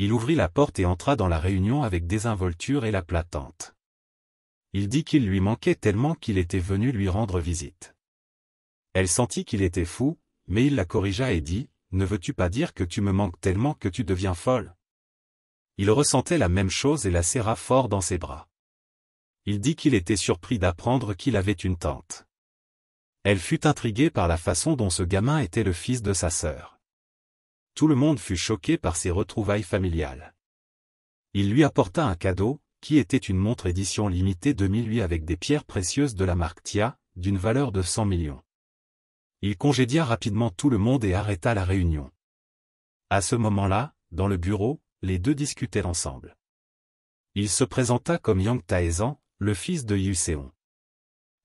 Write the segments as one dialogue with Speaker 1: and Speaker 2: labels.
Speaker 1: Il ouvrit la porte et entra dans la réunion avec désinvolture et la platante. Il dit qu'il lui manquait tellement qu'il était venu lui rendre visite. Elle sentit qu'il était fou, mais il la corrigea et dit, « Ne veux-tu pas dire que tu me manques tellement que tu deviens folle ?» Il ressentait la même chose et la serra fort dans ses bras. Il dit qu'il était surpris d'apprendre qu'il avait une tante. Elle fut intriguée par la façon dont ce gamin était le fils de sa sœur. Tout le monde fut choqué par ces retrouvailles familiales. Il lui apporta un cadeau, qui était une montre édition limitée 2008 avec des pierres précieuses de la marque Tia, d'une valeur de 100 millions. Il congédia rapidement tout le monde et arrêta la réunion. À ce moment-là, dans le bureau, les deux discutaient ensemble. Il se présenta comme Yang Taezan, le fils de Yuseon.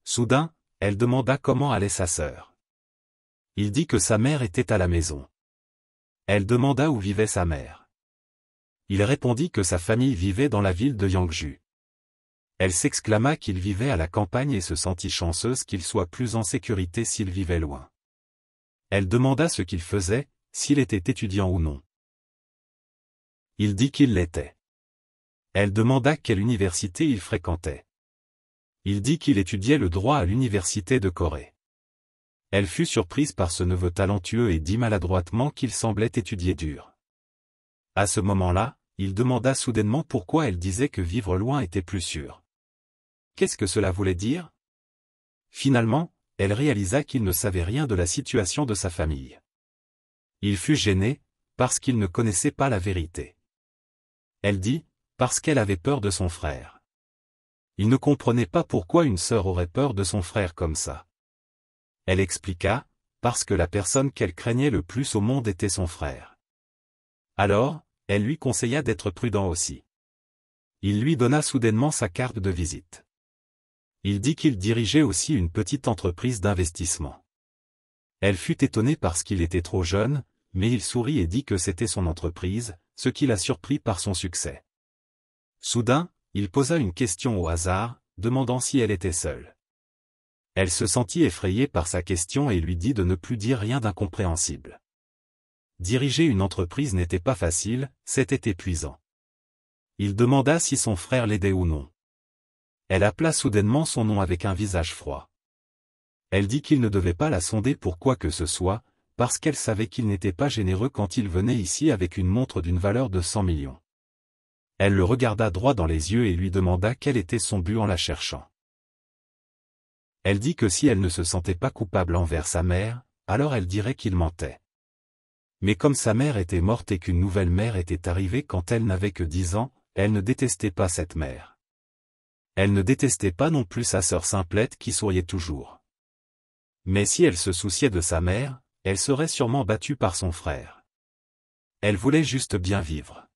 Speaker 1: Soudain, elle demanda comment allait sa sœur. Il dit que sa mère était à la maison. Elle demanda où vivait sa mère. Il répondit que sa famille vivait dans la ville de Yangju. Elle s'exclama qu'il vivait à la campagne et se sentit chanceuse qu'il soit plus en sécurité s'il vivait loin. Elle demanda ce qu'il faisait, s'il était étudiant ou non. Il dit qu'il l'était. Elle demanda quelle université il fréquentait. Il dit qu'il étudiait le droit à l'université de Corée. Elle fut surprise par ce neveu talentueux et dit maladroitement qu'il semblait étudier dur. À ce moment-là, il demanda soudainement pourquoi elle disait que vivre loin était plus sûr. Qu'est-ce que cela voulait dire? Finalement, elle réalisa qu'il ne savait rien de la situation de sa famille. Il fut gêné, parce qu'il ne connaissait pas la vérité. Elle dit, parce qu'elle avait peur de son frère. Il ne comprenait pas pourquoi une sœur aurait peur de son frère comme ça. Elle expliqua, parce que la personne qu'elle craignait le plus au monde était son frère. Alors, elle lui conseilla d'être prudent aussi. Il lui donna soudainement sa carte de visite. Il dit qu'il dirigeait aussi une petite entreprise d'investissement. Elle fut étonnée parce qu'il était trop jeune, mais il sourit et dit que c'était son entreprise, ce qui la surprit par son succès. Soudain, il posa une question au hasard, demandant si elle était seule. Elle se sentit effrayée par sa question et lui dit de ne plus dire rien d'incompréhensible. Diriger une entreprise n'était pas facile, c'était épuisant. Il demanda si son frère l'aidait ou non. Elle appela soudainement son nom avec un visage froid. Elle dit qu'il ne devait pas la sonder pour quoi que ce soit, parce qu'elle savait qu'il n'était pas généreux quand il venait ici avec une montre d'une valeur de 100 millions. Elle le regarda droit dans les yeux et lui demanda quel était son but en la cherchant. Elle dit que si elle ne se sentait pas coupable envers sa mère, alors elle dirait qu'il mentait. Mais comme sa mère était morte et qu'une nouvelle mère était arrivée quand elle n'avait que 10 ans, elle ne détestait pas cette mère. Elle ne détestait pas non plus sa sœur Simplette qui souriait toujours. Mais si elle se souciait de sa mère, elle serait sûrement battue par son frère. Elle voulait juste bien vivre.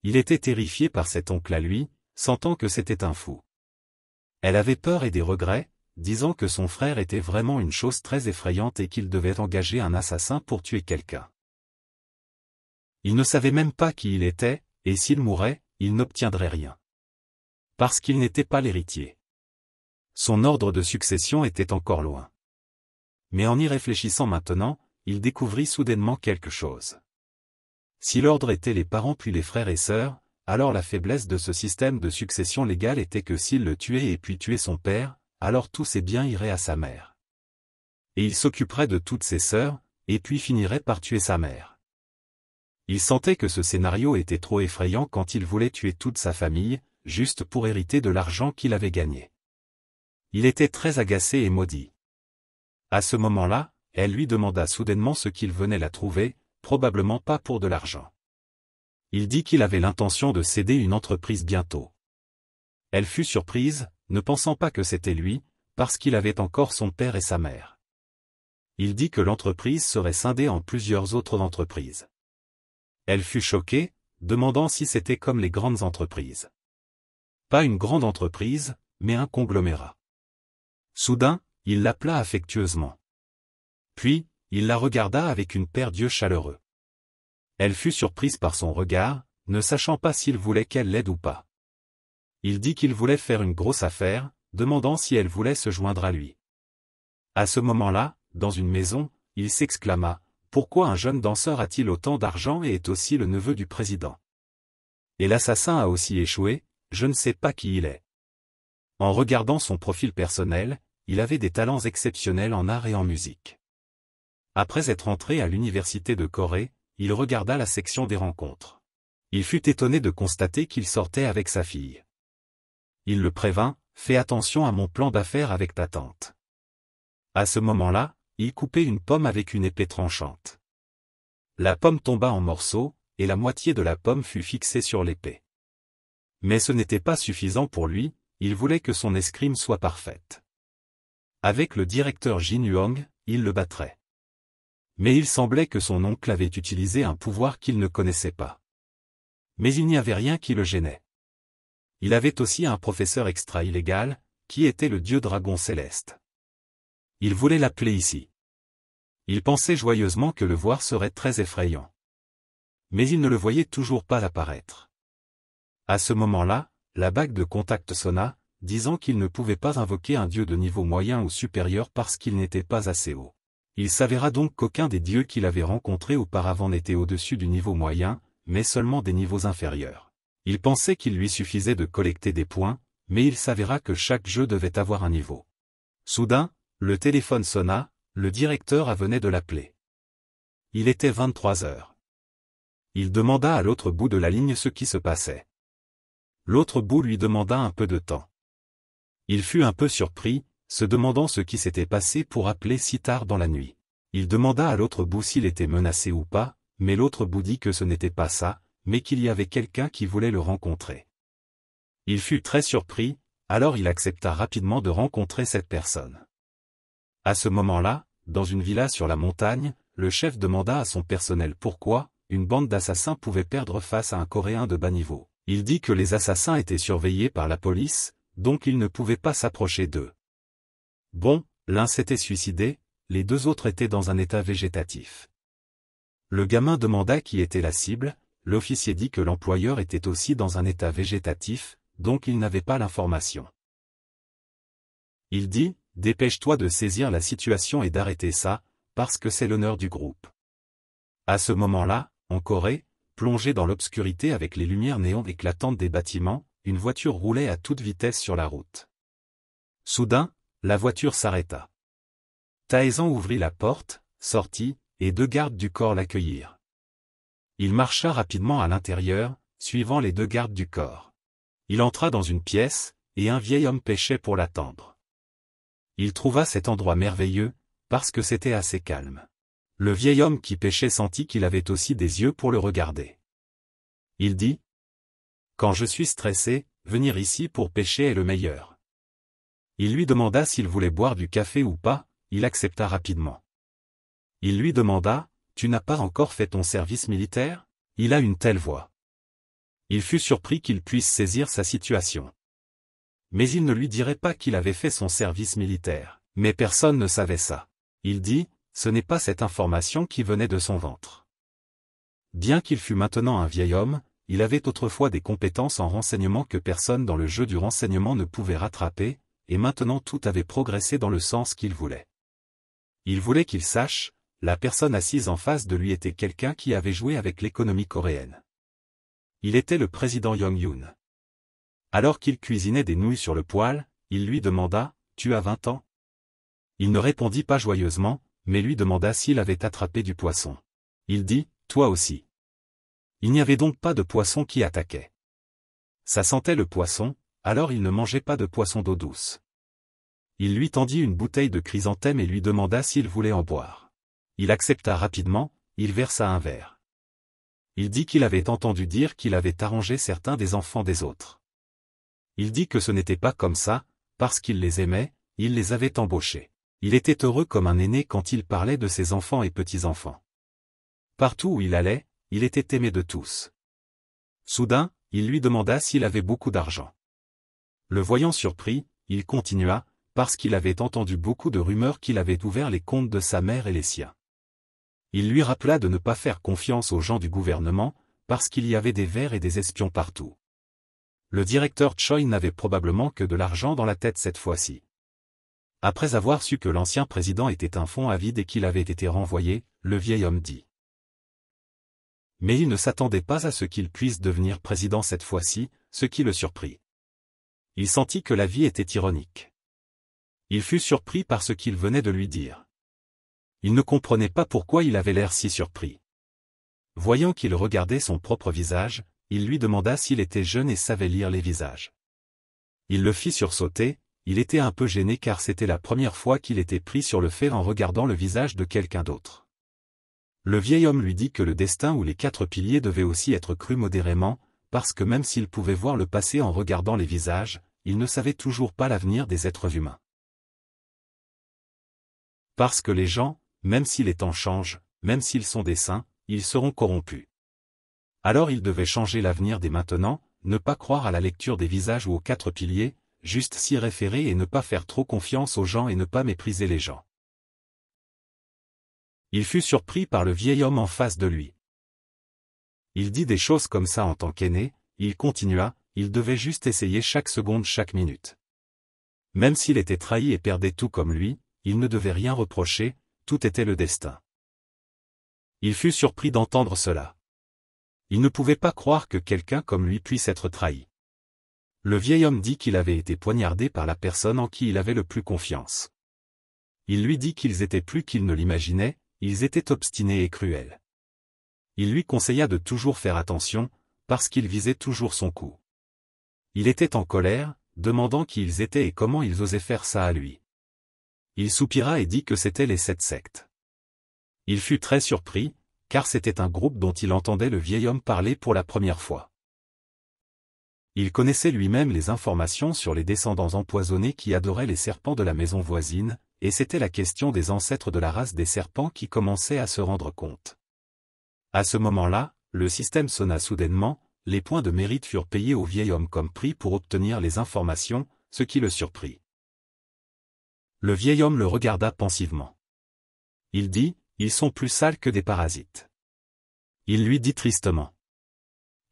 Speaker 1: Il était terrifié par cet oncle à lui, sentant que c'était un fou. Elle avait peur et des regrets, disant que son frère était vraiment une chose très effrayante et qu'il devait engager un assassin pour tuer quelqu'un. Il ne savait même pas qui il était, et s'il mourait, il n'obtiendrait rien. Parce qu'il n'était pas l'héritier. Son ordre de succession était encore loin. Mais en y réfléchissant maintenant, il découvrit soudainement quelque chose. Si l'ordre était les parents puis les frères et sœurs, alors la faiblesse de ce système de succession légale était que s'il le tuait et puis tuait son père, alors tous ses biens iraient à sa mère. Et il s'occuperait de toutes ses sœurs, et puis finirait par tuer sa mère. Il sentait que ce scénario était trop effrayant quand il voulait tuer toute sa famille, juste pour hériter de l'argent qu'il avait gagné. Il était très agacé et maudit. À ce moment-là, elle lui demanda soudainement ce qu'il venait la trouver, probablement pas pour de l'argent. Il dit qu'il avait l'intention de céder une entreprise bientôt. Elle fut surprise, ne pensant pas que c'était lui, parce qu'il avait encore son père et sa mère. Il dit que l'entreprise serait scindée en plusieurs autres entreprises. Elle fut choquée, demandant si c'était comme les grandes entreprises. Pas une grande entreprise, mais un conglomérat. Soudain, il l'appela affectueusement. Puis, il la regarda avec une paire d'yeux chaleureux. Elle fut surprise par son regard, ne sachant pas s'il voulait qu'elle l'aide ou pas. Il dit qu'il voulait faire une grosse affaire, demandant si elle voulait se joindre à lui. À ce moment-là, dans une maison, il s'exclama, Pourquoi un jeune danseur a-t-il autant d'argent et est aussi le neveu du président? Et l'assassin a aussi échoué, je ne sais pas qui il est. En regardant son profil personnel, il avait des talents exceptionnels en art et en musique. Après être entré à l'université de Corée, il regarda la section des rencontres. Il fut étonné de constater qu'il sortait avec sa fille. Il le prévint, fais attention à mon plan d'affaires avec ta tante. À ce moment-là, il coupait une pomme avec une épée tranchante. La pomme tomba en morceaux, et la moitié de la pomme fut fixée sur l'épée. Mais ce n'était pas suffisant pour lui, il voulait que son escrime soit parfaite. Avec le directeur Jin Huang, il le battrait. Mais il semblait que son oncle avait utilisé un pouvoir qu'il ne connaissait pas. Mais il n'y avait rien qui le gênait. Il avait aussi un professeur extra-illégal, qui était le dieu dragon céleste. Il voulait l'appeler ici. Il pensait joyeusement que le voir serait très effrayant. Mais il ne le voyait toujours pas apparaître. À ce moment-là, la bague de contact sonna, disant qu'il ne pouvait pas invoquer un dieu de niveau moyen ou supérieur parce qu'il n'était pas assez haut. Il s'avéra donc qu'aucun des dieux qu'il avait rencontrés auparavant n'était au-dessus du niveau moyen, mais seulement des niveaux inférieurs. Il pensait qu'il lui suffisait de collecter des points, mais il s'avéra que chaque jeu devait avoir un niveau. Soudain, le téléphone sonna, le directeur venait de l'appeler. Il était 23 heures. Il demanda à l'autre bout de la ligne ce qui se passait. L'autre bout lui demanda un peu de temps. Il fut un peu surpris, se demandant ce qui s'était passé pour appeler si tard dans la nuit. Il demanda à l'autre bout s'il était menacé ou pas, mais l'autre bout dit que ce n'était pas ça, mais qu'il y avait quelqu'un qui voulait le rencontrer. Il fut très surpris, alors il accepta rapidement de rencontrer cette personne. À ce moment-là, dans une villa sur la montagne, le chef demanda à son personnel pourquoi une bande d'assassins pouvait perdre face à un Coréen de bas niveau. Il dit que les assassins étaient surveillés par la police, donc ils ne pouvaient pas s'approcher d'eux. Bon, l'un s'était suicidé, les deux autres étaient dans un état végétatif. Le gamin demanda qui était la cible, l'officier dit que l'employeur était aussi dans un état végétatif, donc il n'avait pas l'information. Il dit, dépêche-toi de saisir la situation et d'arrêter ça, parce que c'est l'honneur du groupe. À ce moment-là, en Corée, plongée dans l'obscurité avec les lumières néons éclatantes des bâtiments, une voiture roulait à toute vitesse sur la route. Soudain, la voiture s'arrêta. Taezan ouvrit la porte, sortit, et deux gardes du corps l'accueillirent. Il marcha rapidement à l'intérieur, suivant les deux gardes du corps. Il entra dans une pièce, et un vieil homme pêchait pour l'attendre. Il trouva cet endroit merveilleux, parce que c'était assez calme. Le vieil homme qui pêchait sentit qu'il avait aussi des yeux pour le regarder. Il dit : « Quand je suis stressé, venir ici pour pêcher est le meilleur. » Il lui demanda s'il voulait boire du café ou pas, il accepta rapidement. Il lui demanda : « Tu n'as pas encore fait ton service militaire ? » Il a une telle voix. Il fut surpris qu'il puisse saisir sa situation. Mais il ne lui dirait pas qu'il avait fait son service militaire. Mais personne ne savait ça. Il dit : « Ce n'est pas cette information qui venait de son ventre. » Bien qu'il fût maintenant un vieil homme, il avait autrefois des compétences en renseignement que personne dans le jeu du renseignement ne pouvait rattraper, et maintenant tout avait progressé dans le sens qu'il voulait. Il voulait qu'il sache, la personne assise en face de lui était quelqu'un qui avait joué avec l'économie coréenne. Il était le président Yong-Yoon. Alors qu'il cuisinait des nouilles sur le poêle, il lui demanda : « Tu as 20 ans ? » Il ne répondit pas joyeusement, mais lui demanda s'il avait attrapé du poisson. Il dit : « Toi aussi. » Il n'y avait donc pas de poisson qui attaquait. Ça sentait le poisson, alors il ne mangeait pas de poisson d'eau douce. Il lui tendit une bouteille de chrysanthème et lui demanda s'il voulait en boire. Il accepta rapidement, il versa un verre. Il dit qu'il avait entendu dire qu'il avait arrangé certains des enfants des autres. Il dit que ce n'était pas comme ça, parce qu'il les aimait, il les avait embauchés. Il était heureux comme un aîné quand il parlait de ses enfants et petits-enfants. Partout où il allait, il était aimé de tous. Soudain, il lui demanda s'il avait beaucoup d'argent. Le voyant surpris, il continua, parce qu'il avait entendu beaucoup de rumeurs qu'il avait ouvert les comptes de sa mère et les siens. Il lui rappela de ne pas faire confiance aux gens du gouvernement, parce qu'il y avait des vers et des espions partout. Le directeur Choi n'avait probablement que de l'argent dans la tête cette fois-ci. Après avoir su que l'ancien président était un fond avide et qu'il avait été renvoyé, le vieil homme dit. Mais il ne s'attendait pas à ce qu'il puisse devenir président cette fois-ci, ce qui le surprit. Il sentit que la vie était ironique. Il fut surpris par ce qu'il venait de lui dire. Il ne comprenait pas pourquoi il avait l'air si surpris. Voyant qu'il regardait son propre visage, il lui demanda s'il était jeune et savait lire les visages. Il le fit sursauter, il était un peu gêné car c'était la première fois qu'il était pris sur le fait en regardant le visage de quelqu'un d'autre. Le vieil homme lui dit que le destin ou les 4 piliers devait aussi être cru modérément, parce que même s'il pouvait voir le passé en regardant les visages, il ne savait toujours pas l'avenir des êtres humains. Parce que les gens, même si les temps changent, même s'ils sont des saints, ils seront corrompus. Alors il devait changer l'avenir dès maintenant, ne pas croire à la lecture des visages ou aux 4 piliers, juste s'y référer et ne pas faire trop confiance aux gens et ne pas mépriser les gens. Il fut surpris par le vieil homme en face de lui. Il dit des choses comme ça en tant qu'aîné, il continua, il devait juste essayer chaque seconde chaque minute. Même s'il était trahi et perdait tout comme lui, il ne devait rien reprocher, tout était le destin. Il fut surpris d'entendre cela. Il ne pouvait pas croire que quelqu'un comme lui puisse être trahi. Le vieil homme dit qu'il avait été poignardé par la personne en qui il avait le plus confiance. Il lui dit qu'ils étaient plus qu'il ne l'imaginait, ils étaient obstinés et cruels. Il lui conseilla de toujours faire attention, parce qu'il visait toujours son coup. Il était en colère, demandant qui ils étaient et comment ils osaient faire ça à lui. Il soupira et dit que c'étaient les 7 sectes. Il fut très surpris, car c'était un groupe dont il entendait le vieil homme parler pour la première fois. Il connaissait lui-même les informations sur les descendants empoisonnés qui adoraient les serpents de la maison voisine, et c'était la question des ancêtres de la race des serpents qui commençait à se rendre compte. À ce moment-là, le système sonna soudainement, les points de mérite furent payés au vieil homme comme prix pour obtenir les informations, ce qui le surprit. Le vieil homme le regarda pensivement. Il dit, « Ils sont plus sales que des parasites. » Il lui dit tristement.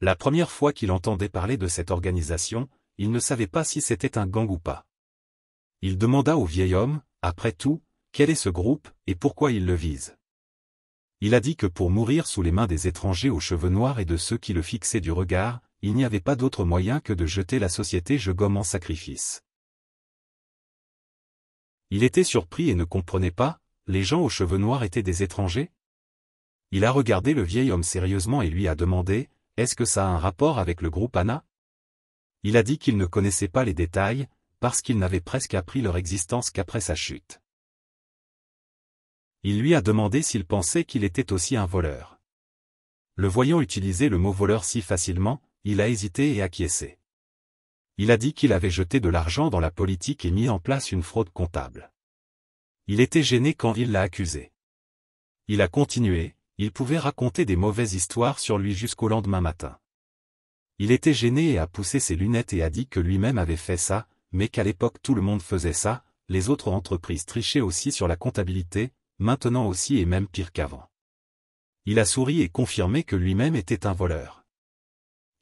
Speaker 1: La première fois qu'il entendait parler de cette organisation, il ne savait pas si c'était un gang ou pas. Il demanda au vieil homme, après tout, quel est ce groupe, et pourquoi il le vise. Il a dit que pour mourir sous les mains des étrangers aux cheveux noirs et de ceux qui le fixaient du regard, il n'y avait pas d'autre moyen que de jeter la société Jegom en sacrifice. Il était surpris et ne comprenait pas, les gens aux cheveux noirs étaient des étrangers? Il a regardé le vieil homme sérieusement et lui a demandé, est-ce que ça a un rapport avec le groupe Anna? Il a dit qu'il ne connaissait pas les détails, parce qu'il n'avait presque appris leur existence qu'après sa chute. Il lui a demandé s'il pensait qu'il était aussi un voleur. Le voyant utiliser le mot voleur si facilement, il a hésité et acquiescé. Il a dit qu'il avait jeté de l'argent dans la politique et mis en place une fraude comptable. Il était gêné quand il l'a accusé. Il a continué, il pouvait raconter des mauvaises histoires sur lui jusqu'au lendemain matin. Il était gêné et a poussé ses lunettes et a dit que lui-même avait fait ça, mais qu'à l'époque tout le monde faisait ça, les autres entreprises trichaient aussi sur la comptabilité, maintenant aussi et même pire qu'avant. Il a souri et confirmé que lui-même était un voleur.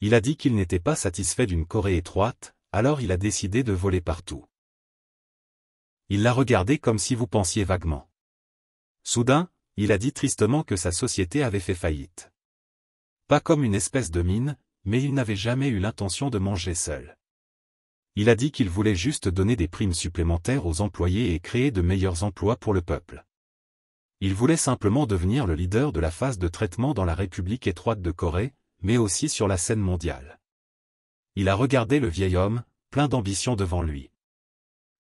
Speaker 1: Il a dit qu'il n'était pas satisfait d'une Corée étroite, alors il a décidé de voler partout. Il l'a regardé comme si vous pensiez vaguement. Soudain, il a dit tristement que sa société avait fait faillite. Pas comme une espèce de mine, mais il n'avait jamais eu l'intention de manger seul. Il a dit qu'il voulait juste donner des primes supplémentaires aux employés et créer de meilleurs emplois pour le peuple. Il voulait simplement devenir le leader de la phase de traitement dans la République étroite de Corée, mais aussi sur la scène mondiale. Il a regardé le vieil homme, plein d'ambition devant lui.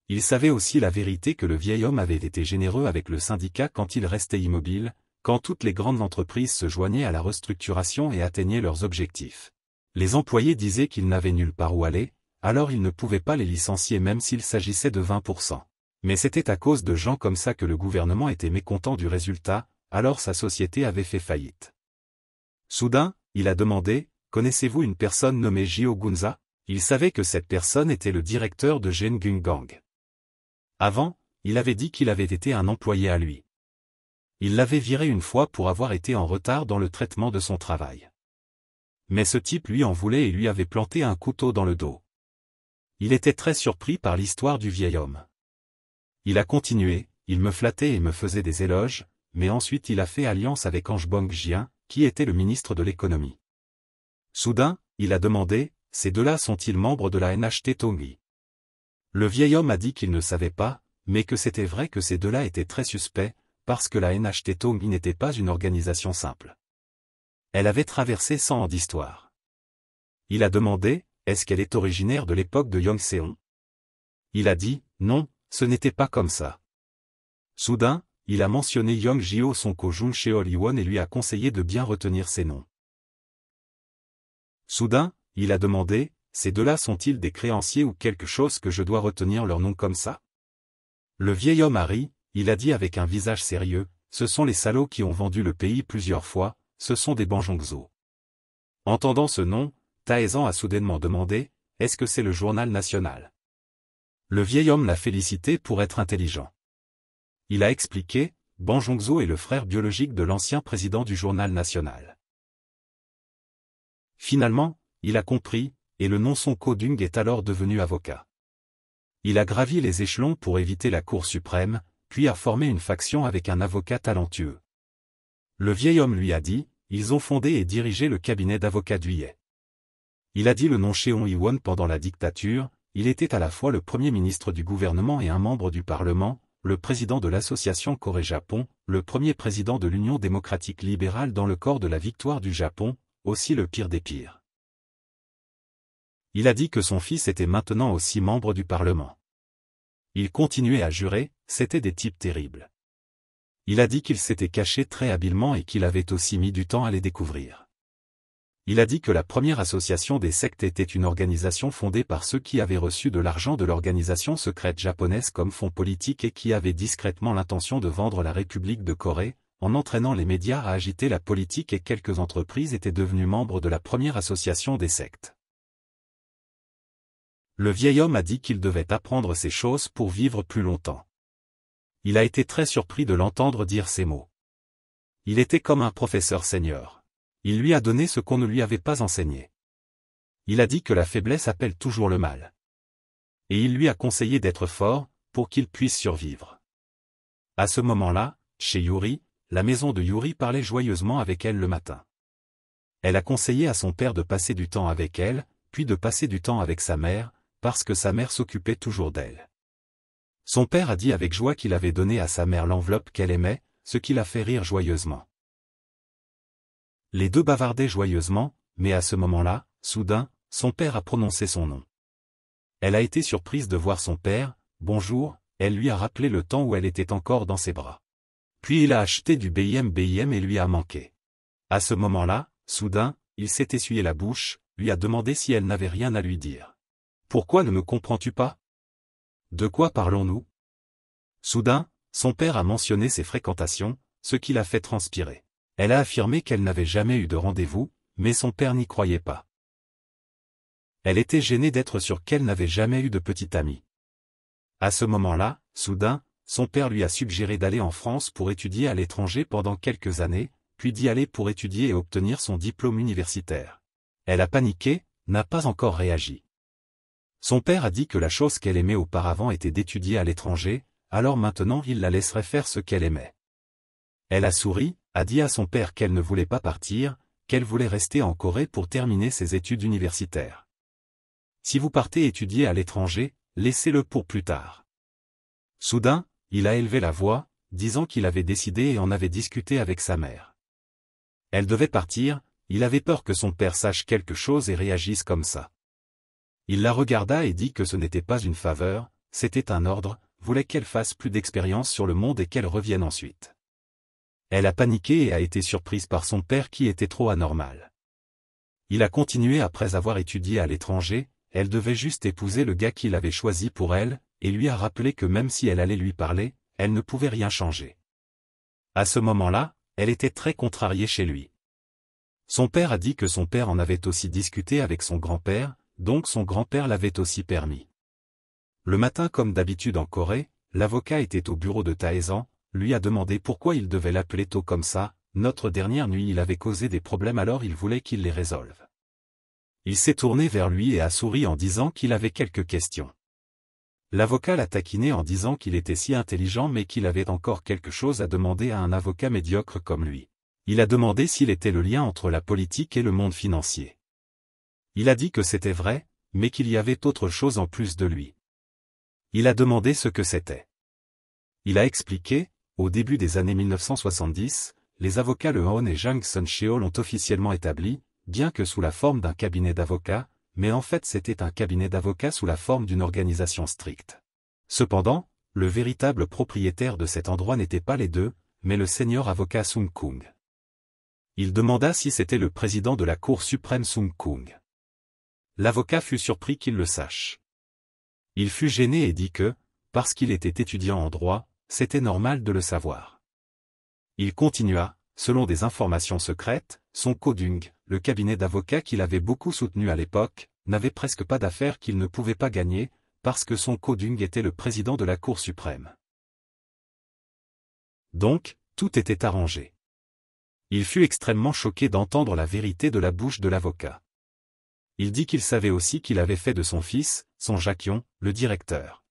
Speaker 1: Il savait aussi la vérité que le vieil homme avait été généreux avec le syndicat quand il restait immobile, quand toutes les grandes entreprises se joignaient à la restructuration et atteignaient leurs objectifs. Les employés disaient qu'ils n'avaient nulle part où aller, alors ils ne pouvaient pas les licencier même s'il s'agissait de 20%. Mais c'était à cause de gens comme ça que le gouvernement était mécontent du résultat, alors sa société avait fait faillite. Soudain, il a demandé, « Connaissez-vous une personne nommée Jio Gunza ?» Il savait que cette personne était le directeur de Jeongung Gang. Avant, il avait dit qu'il avait été un employé à lui. Il l'avait viré une fois pour avoir été en retard dans le traitement de son travail. Mais ce type lui en voulait et lui avait planté un couteau dans le dos. Il était très surpris par l'histoire du vieil homme. Il a continué, il me flattait et me faisait des éloges, mais ensuite il a fait alliance avec Ange Bong-jian, qui était le ministre de l'économie. Soudain, il a demandé, ces deux-là sont-ils membres de la NHT Tongi? Le vieil homme a dit qu'il ne savait pas, mais que c'était vrai que ces deux-là étaient très suspects, parce que la NHT Tongi n'était pas une organisation simple. Elle avait traversé 100 ans d'histoire. Il a demandé, est-ce qu'elle est originaire de l'époque de Yongseong? Il a dit, non, ce n'était pas comme ça. Soudain, il a mentionné Yong Jio Sonko Jun Cheol Iwon et lui a conseillé de bien retenir ces noms. Soudain, il a demandé, ces deux-là sont-ils des créanciers ou quelque chose que je dois retenir leur nom comme ça? Le vieil homme a ri, il a dit avec un visage sérieux, ce sont les salauds qui ont vendu le pays plusieurs fois, ce sont des Banjongzo. Entendant ce nom, Taezan a soudainement demandé, est-ce que c'est le journal national? Le vieil homme l'a félicité pour être intelligent. Il a expliqué, Banjongzo est le frère biologique de l'ancien président du journal national. Finalement, il a compris, et le nom Sonko Dung est alors devenu avocat. Il a gravi les échelons pour éviter la Cour suprême, puis a formé une faction avec un avocat talentueux. Le vieil homme lui a dit, ils ont fondé et dirigé le cabinet d'avocats d'Huillet. Il a dit le nom Cheon Iwon pendant la dictature, il était à la fois le premier ministre du gouvernement et un membre du Parlement, le président de l'association Corée-Japon, le premier président de l'Union démocratique libérale dans le corps de la victoire du Japon, aussi le pire des pires. Il a dit que son fils était maintenant aussi membre du Parlement. Il continuait à jurer, c'était des types terribles. Il a dit qu'il s'était caché très habilement et qu'il avait aussi mis du temps à les découvrir. Il a dit que la première association des sectes était une organisation fondée par ceux qui avaient reçu de l'argent de l'organisation secrète japonaise comme fonds politique et qui avaient discrètement l'intention de vendre la République de Corée, en entraînant les médias à agiter la politique et quelques entreprises étaient devenues membres de la première association des sectes. Le vieil homme a dit qu'il devait apprendre ces choses pour vivre plus longtemps. Il a été très surpris de l'entendre dire ces mots. Il était comme un professeur senior. Il lui a donné ce qu'on ne lui avait pas enseigné. Il a dit que la faiblesse appelle toujours le mal. Et il lui a conseillé d'être fort, pour qu'il puisse survivre. À ce moment-là, chez Yuri, la maison de Yuri parlait joyeusement avec elle le matin. Elle a conseillé à son père de passer du temps avec elle, puis de passer du temps avec sa mère, parce que sa mère s'occupait toujours d'elle. Son père a dit avec joie qu'il avait donné à sa mère l'enveloppe qu'elle aimait, ce qui l'a fait rire joyeusement. Les deux bavardaient joyeusement, mais à ce moment-là, soudain, son père a prononcé son nom. Elle a été surprise de voir son père, bonjour, elle lui a rappelé le temps où elle était encore dans ses bras. Puis il a acheté du BIM et lui a manqué. À ce moment-là, soudain, il s'est essuyé la bouche, lui a demandé si elle n'avait rien à lui dire. Pourquoi ne me comprends-tu pas? De quoi parlons-nous? Soudain, son père a mentionné ses fréquentations, ce qui l'a fait transpirer. Elle a affirmé qu'elle n'avait jamais eu de rendez-vous, mais son père n'y croyait pas. Elle était gênée d'être sûre qu'elle n'avait jamais eu de petit ami. À ce moment-là, soudain, son père lui a suggéré d'aller en France pour étudier à l'étranger pendant quelques années, puis d'y aller pour étudier et obtenir son diplôme universitaire. Elle a paniqué, n'a pas encore réagi. Son père a dit que la chose qu'elle aimait auparavant était d'étudier à l'étranger, alors maintenant il la laisserait faire ce qu'elle aimait. Elle a souri, a dit à son père qu'elle ne voulait pas partir, qu'elle voulait rester en Corée pour terminer ses études universitaires. Si vous partez étudier à l'étranger, laissez-le pour plus tard. Soudain, il a élevé la voix, disant qu'il avait décidé et en avait discuté avec sa mère. Elle devait partir, il avait peur que son père sache quelque chose et réagisse comme ça. Il la regarda et dit que ce n'était pas une faveur, c'était un ordre, voulait qu'elle fasse plus d'expérience sur le monde et qu'elle revienne ensuite. Elle a paniqué et a été surprise par son père qui était trop anormal. Il a continué après avoir étudié à l'étranger, elle devait juste épouser le gars qu'il avait choisi pour elle, et lui a rappelé que même si elle allait lui parler, elle ne pouvait rien changer. À ce moment-là, elle était très contrariée chez lui. Son père a dit que son père en avait aussi discuté avec son grand-père, donc son grand-père l'avait aussi permis. Le matin comme d'habitude en Corée, l'avocat était au bureau de Taezan, lui a demandé pourquoi il devait l'appeler tôt comme ça, notre dernière nuit il avait causé des problèmes alors il voulait qu'il les résolve. Il s'est tourné vers lui et a souri en disant qu'il avait quelques questions. L'avocat l'a taquiné en disant qu'il était si intelligent mais qu'il avait encore quelque chose à demander à un avocat médiocre comme lui. Il a demandé s'il était le lien entre la politique et le monde financier. Il a dit que c'était vrai, mais qu'il y avait autre chose en plus de lui. Il a demandé ce que c'était. Il a expliqué, au début des années 1970, les avocats Lehon et Jung Sun-cheol ont officiellement établi, bien que sous la forme d'un cabinet d'avocats, mais en fait c'était un cabinet d'avocats sous la forme d'une organisation stricte. Cependant, le véritable propriétaire de cet endroit n'était pas les deux, mais le senior avocat Sung Kung. Il demanda si c'était le président de la Cour suprême Sung Kung. L'avocat fut surpris qu'il le sache. Il fut gêné et dit que, parce qu'il était étudiant en droit, c'était normal de le savoir. Il continua, selon des informations secrètes, son Kodung, le cabinet d'avocats qu'il avait beaucoup soutenu à l'époque, n'avait presque pas d'affaires qu'il ne pouvait pas gagner, parce que son Kodung était le président de la Cour suprême. Donc, tout était arrangé. Il fut extrêmement choqué d'entendre la vérité de la bouche de l'avocat. Il dit qu'il savait aussi qu'il avait fait de son fils, son Jakion, le directeur.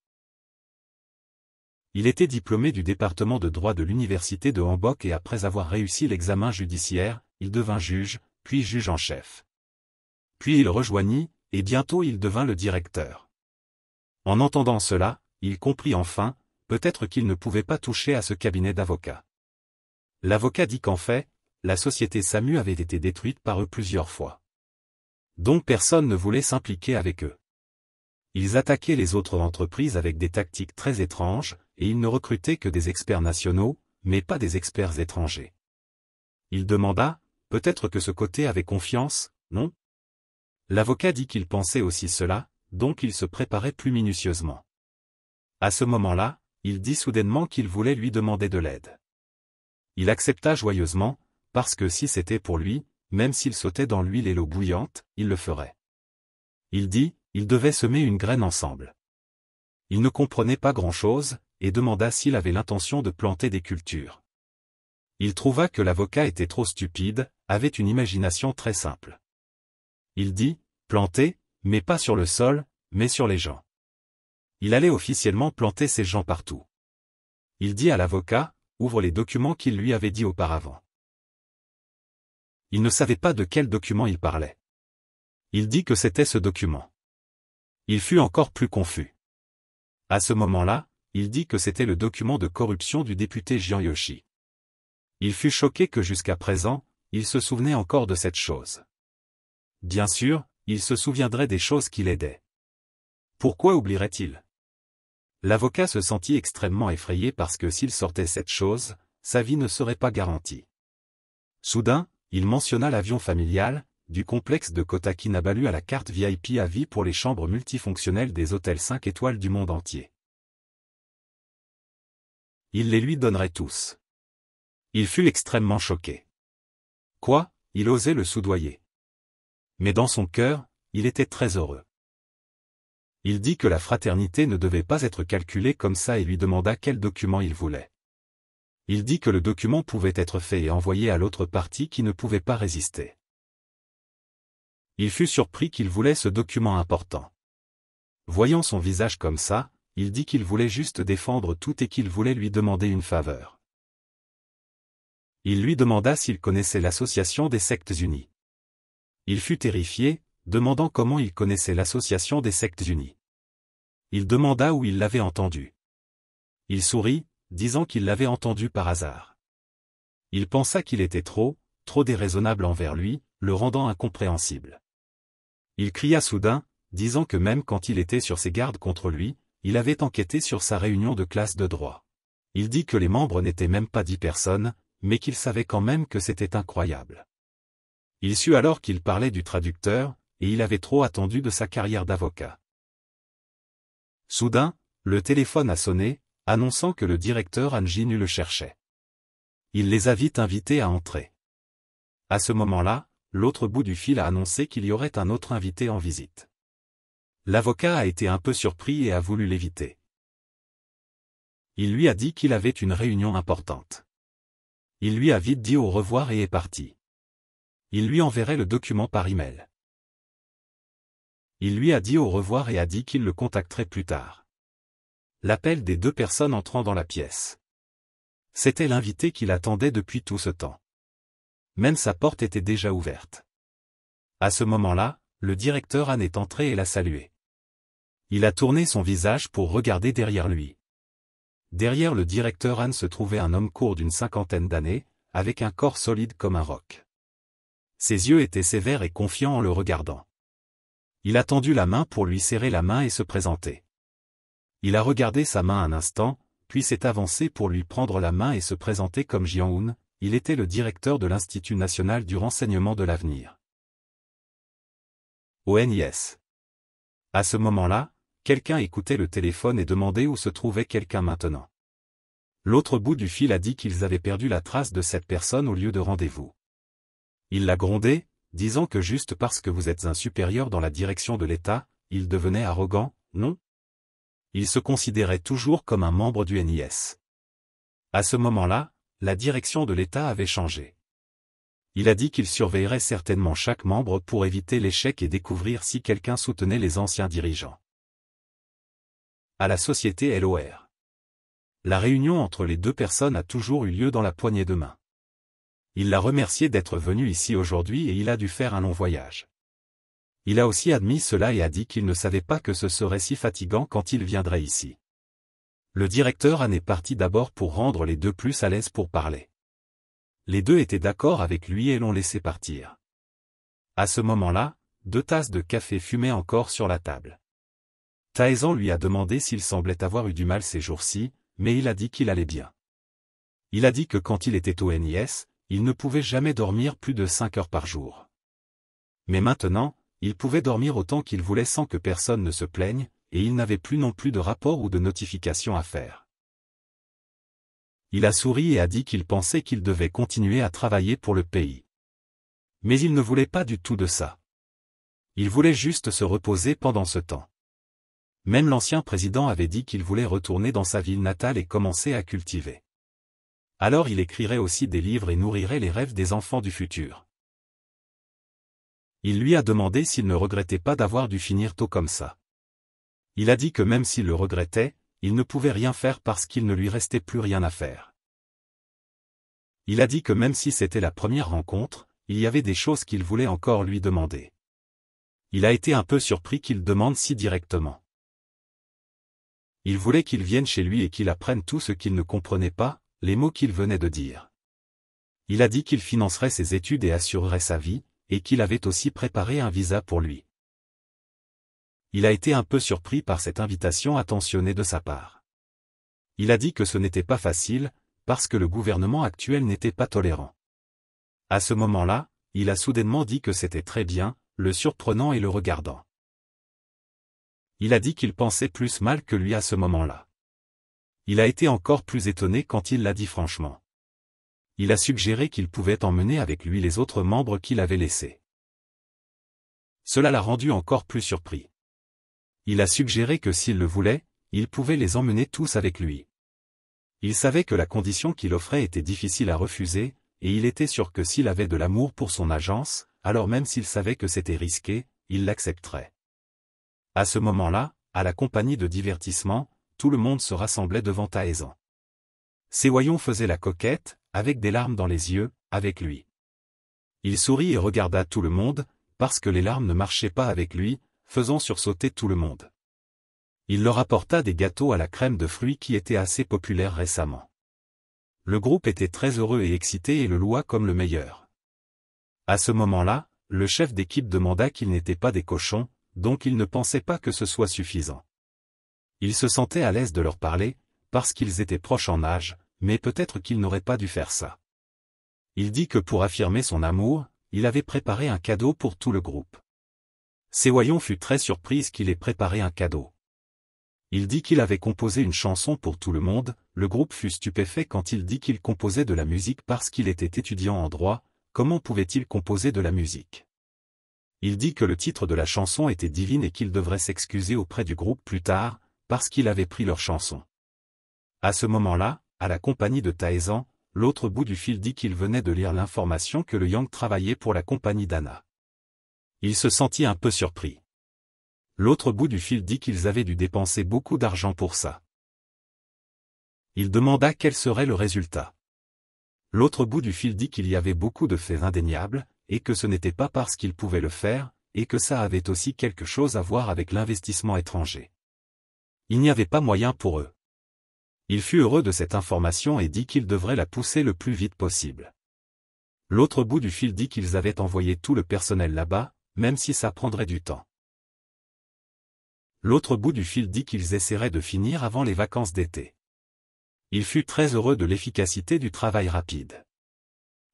Speaker 1: Il était diplômé du département de droit de l'université de Hanbok et après avoir réussi l'examen judiciaire, il devint juge, puis juge en chef. Puis il rejoignit, et bientôt il devint le directeur. En entendant cela, il comprit enfin, peut-être qu'il ne pouvait pas toucher à ce cabinet d'avocats. L'avocat dit qu'en fait, la société SAMU avait été détruite par eux plusieurs fois. Donc personne ne voulait s'impliquer avec eux. Ils attaquaient les autres entreprises avec des tactiques très étranges, et ils ne recrutaient que des experts nationaux, mais pas des experts étrangers. Il demanda, peut-être que ce côté avait confiance, non? L'avocat dit qu'il pensait aussi cela, donc il se préparait plus minutieusement. À ce moment-là, il dit soudainement qu'il voulait lui demander de l'aide. Il accepta joyeusement, parce que si c'était pour lui, même s'il sautait dans l'huile et l'eau bouillante, il le ferait. Il dit, ils devaient semer une graine ensemble. Il ne comprenait pas grand-chose, et demanda s'il avait l'intention de planter des cultures. Il trouva que l'avocat était trop stupide, avait une imagination très simple. Il dit, planter, mais pas sur le sol, mais sur les gens. Il allait officiellement planter ces gens partout. Il dit à l'avocat, ouvre les documents qu'il lui avait dit auparavant. Il ne savait pas de quel document il parlait. Il dit que c'était ce document. Il fut encore plus confus. À ce moment-là, il dit que c'était le document de corruption du député Jian Yoshi. Il fut choqué que jusqu'à présent, il se souvenait encore de cette chose. Bien sûr, il se souviendrait des choses qui l'aidaient. Pourquoi oublierait-il? L'avocat se sentit extrêmement effrayé parce que s'il sortait cette chose, sa vie ne serait pas garantie. Soudain, il mentionna l'avion familial, du complexe de Kota Kinabalu à la carte VIP à vie pour les chambres multifonctionnelles des hôtels 5 étoiles du monde entier. Il les lui donnerait tous. Il fut extrêmement choqué. Quoi, il osait le soudoyer. Mais dans son cœur, il était très heureux. Il dit que la fraternité ne devait pas être calculée comme ça et lui demanda quel document il voulait. Il dit que le document pouvait être fait et envoyé à l'autre partie qui ne pouvait pas résister. Il fut surpris qu'il voulait ce document important. Voyant son visage comme ça, il dit qu'il voulait juste défendre tout et qu'il voulait lui demander une faveur. Il lui demanda s'il connaissait l'association des sectes unies. Il fut terrifié, demandant comment il connaissait l'association des sectes unies. Il demanda où il l'avait entendu. Il sourit, disant qu'il l'avait entendu par hasard. Il pensa qu'il était trop déraisonnable envers lui, le rendant incompréhensible. Il cria soudain, disant que même quand il était sur ses gardes contre lui, il avait enquêté sur sa réunion de classe de droit. Il dit que les membres n'étaient même pas 10 personnes, mais qu'il savait quand même que c'était incroyable. Il sut alors qu'il parlait du traducteur, et il avait trop attendu de sa carrière d'avocat. Soudain, le téléphone a sonné, annonçant que le directeur Han Jin-u le cherchait. Il les a vite invités à entrer. À ce moment-là, l'autre bout du fil a annoncé qu'il y aurait un autre invité en visite. L'avocat a été un peu surpris et a voulu l'éviter. Il lui a dit qu'il avait une réunion importante. Il lui a vite dit au revoir et est parti. Il lui enverrait le document par email. Il lui a dit au revoir et a dit qu'il le contacterait plus tard. L'appel des deux personnes entrant dans la pièce. C'était l'invité qui l'attendait depuis tout ce temps. Même sa porte était déjà ouverte. À ce moment-là, le directeur Han est entré et l'a salué. Il a tourné son visage pour regarder derrière lui. Derrière le directeur Han se trouvait un homme court d'une 50aine d'années, avec un corps solide comme un roc. Ses yeux étaient sévères et confiants en le regardant. Il a tendu la main pour lui serrer la main et se présenter. Il a regardé sa main un instant, puis s'est avancé pour lui prendre la main et se présenter comme Jiang-hun. Il était le directeur de l'Institut national du renseignement de l'avenir. ONIS. À ce moment-là, quelqu'un écoutait le téléphone et demandait où se trouvait quelqu'un maintenant. L'autre bout du fil a dit qu'ils avaient perdu la trace de cette personne au lieu de rendez-vous. Il l'a grondé, disant que juste parce que vous êtes un supérieur dans la direction de l'État, il devenait arrogant, non? Il se considérait toujours comme un membre du NIS. À ce moment-là, la direction de l'État avait changé. Il a dit qu'il surveillerait certainement chaque membre pour éviter l'échec et découvrir si quelqu'un soutenait les anciens dirigeants. À la société LOR. La réunion entre les deux personnes a toujours eu lieu dans la poignée de main. Il l'a remercié d'être venu ici aujourd'hui et il a dû faire un long voyage. Il a aussi admis cela et a dit qu'il ne savait pas que ce serait si fatigant quand il viendrait ici. Le directeur en est parti d'abord pour rendre les deux plus à l'aise pour parler. Les deux étaient d'accord avec lui et l'ont laissé partir. À ce moment-là, 2 tasses de café fumaient encore sur la table. Taezan lui a demandé s'il semblait avoir eu du mal ces jours-ci, mais il a dit qu'il allait bien. Il a dit que quand il était au NIS, il ne pouvait jamais dormir plus de 5 heures par jour. Mais maintenant, il pouvait dormir autant qu'il voulait sans que personne ne se plaigne, et il n'avait plus non plus de rapport ou de notification à faire. Il a souri et a dit qu'il pensait qu'il devait continuer à travailler pour le pays. Mais il ne voulait pas du tout de ça. Il voulait juste se reposer pendant ce temps. Même l'ancien président avait dit qu'il voulait retourner dans sa ville natale et commencer à cultiver. Alors il écrirait aussi des livres et nourrirait les rêves des enfants du futur. Il lui a demandé s'il ne regrettait pas d'avoir dû finir tôt comme ça. Il a dit que même s'il le regrettait, il ne pouvait rien faire parce qu'il ne lui restait plus rien à faire. Il a dit que même si c'était la première rencontre, il y avait des choses qu'il voulait encore lui demander. Il a été un peu surpris qu'il demande si directement. Il voulait qu'il vienne chez lui et qu'il apprenne tout ce qu'il ne comprenait pas, les mots qu'il venait de dire. Il a dit qu'il financerait ses études et assurerait sa vie, et qu'il avait aussi préparé un visa pour lui. Il a été un peu surpris par cette invitation attentionnée de sa part. Il a dit que ce n'était pas facile, parce que le gouvernement actuel n'était pas tolérant. À ce moment-là, il a soudainement dit que c'était très bien, le surprenant et le regardant. Il a dit qu'il pensait plus mal que lui à ce moment-là. Il a été encore plus étonné quand il l'a dit franchement. Il a suggéré qu'il pouvait emmener avec lui les autres membres qu'il avait laissés. Cela l'a rendu encore plus surpris. Il a suggéré que s'il le voulait, il pouvait les emmener tous avec lui. Il savait que la condition qu'il offrait était difficile à refuser, et il était sûr que s'il avait de l'amour pour son agence, alors même s'il savait que c'était risqué, il l'accepterait. À ce moment-là, à la compagnie de divertissement, tout le monde se rassemblait devant Taezan. Seo-yeon faisait la coquette, avec des larmes dans les yeux, avec lui. Il sourit et regarda tout le monde, parce que les larmes ne marchaient pas avec lui, faisant sursauter tout le monde. Il leur apporta des gâteaux à la crème de fruits qui étaient assez populaires récemment. Le groupe était très heureux et excité et le loua comme le meilleur. À ce moment-là, le chef d'équipe demanda qu'ils n'étaient pas des cochons, donc il ne pensait pas que ce soit suffisant. Il se sentait à l'aise de leur parler, parce qu'ils étaient proches en âge, mais peut-être qu'il n'aurait pas dû faire ça. Il dit que pour affirmer son amour, il avait préparé un cadeau pour tout le groupe. Seo-yeon fut très surprise qu'il ait préparé un cadeau. Il dit qu'il avait composé une chanson pour tout le monde, le groupe fut stupéfait quand il dit qu'il composait de la musique parce qu'il était étudiant en droit, comment pouvait-il composer de la musique? Il dit que le titre de la chanson était divine et qu'il devrait s'excuser auprès du groupe plus tard, parce qu'il avait pris leur chanson. À ce moment-là, à la compagnie de Taezan, l'autre bout du fil dit qu'il venait de lire l'information que le Yang travaillait pour la compagnie d'Anna. Il se sentit un peu surpris. L'autre bout du fil dit qu'ils avaient dû dépenser beaucoup d'argent pour ça. Il demanda quel serait le résultat. L'autre bout du fil dit qu'il y avait beaucoup de faits indéniables, et que ce n'était pas parce qu'il pouvait le faire, et que ça avait aussi quelque chose à voir avec l'investissement étranger. Il n'y avait pas moyen pour eux. Il fut heureux de cette information et dit qu'il devrait la pousser le plus vite possible. L'autre bout du fil dit qu'ils avaient envoyé tout le personnel là-bas, même si ça prendrait du temps. L'autre bout du fil dit qu'ils essaieraient de finir avant les vacances d'été. Il fut très heureux de l'efficacité du travail rapide.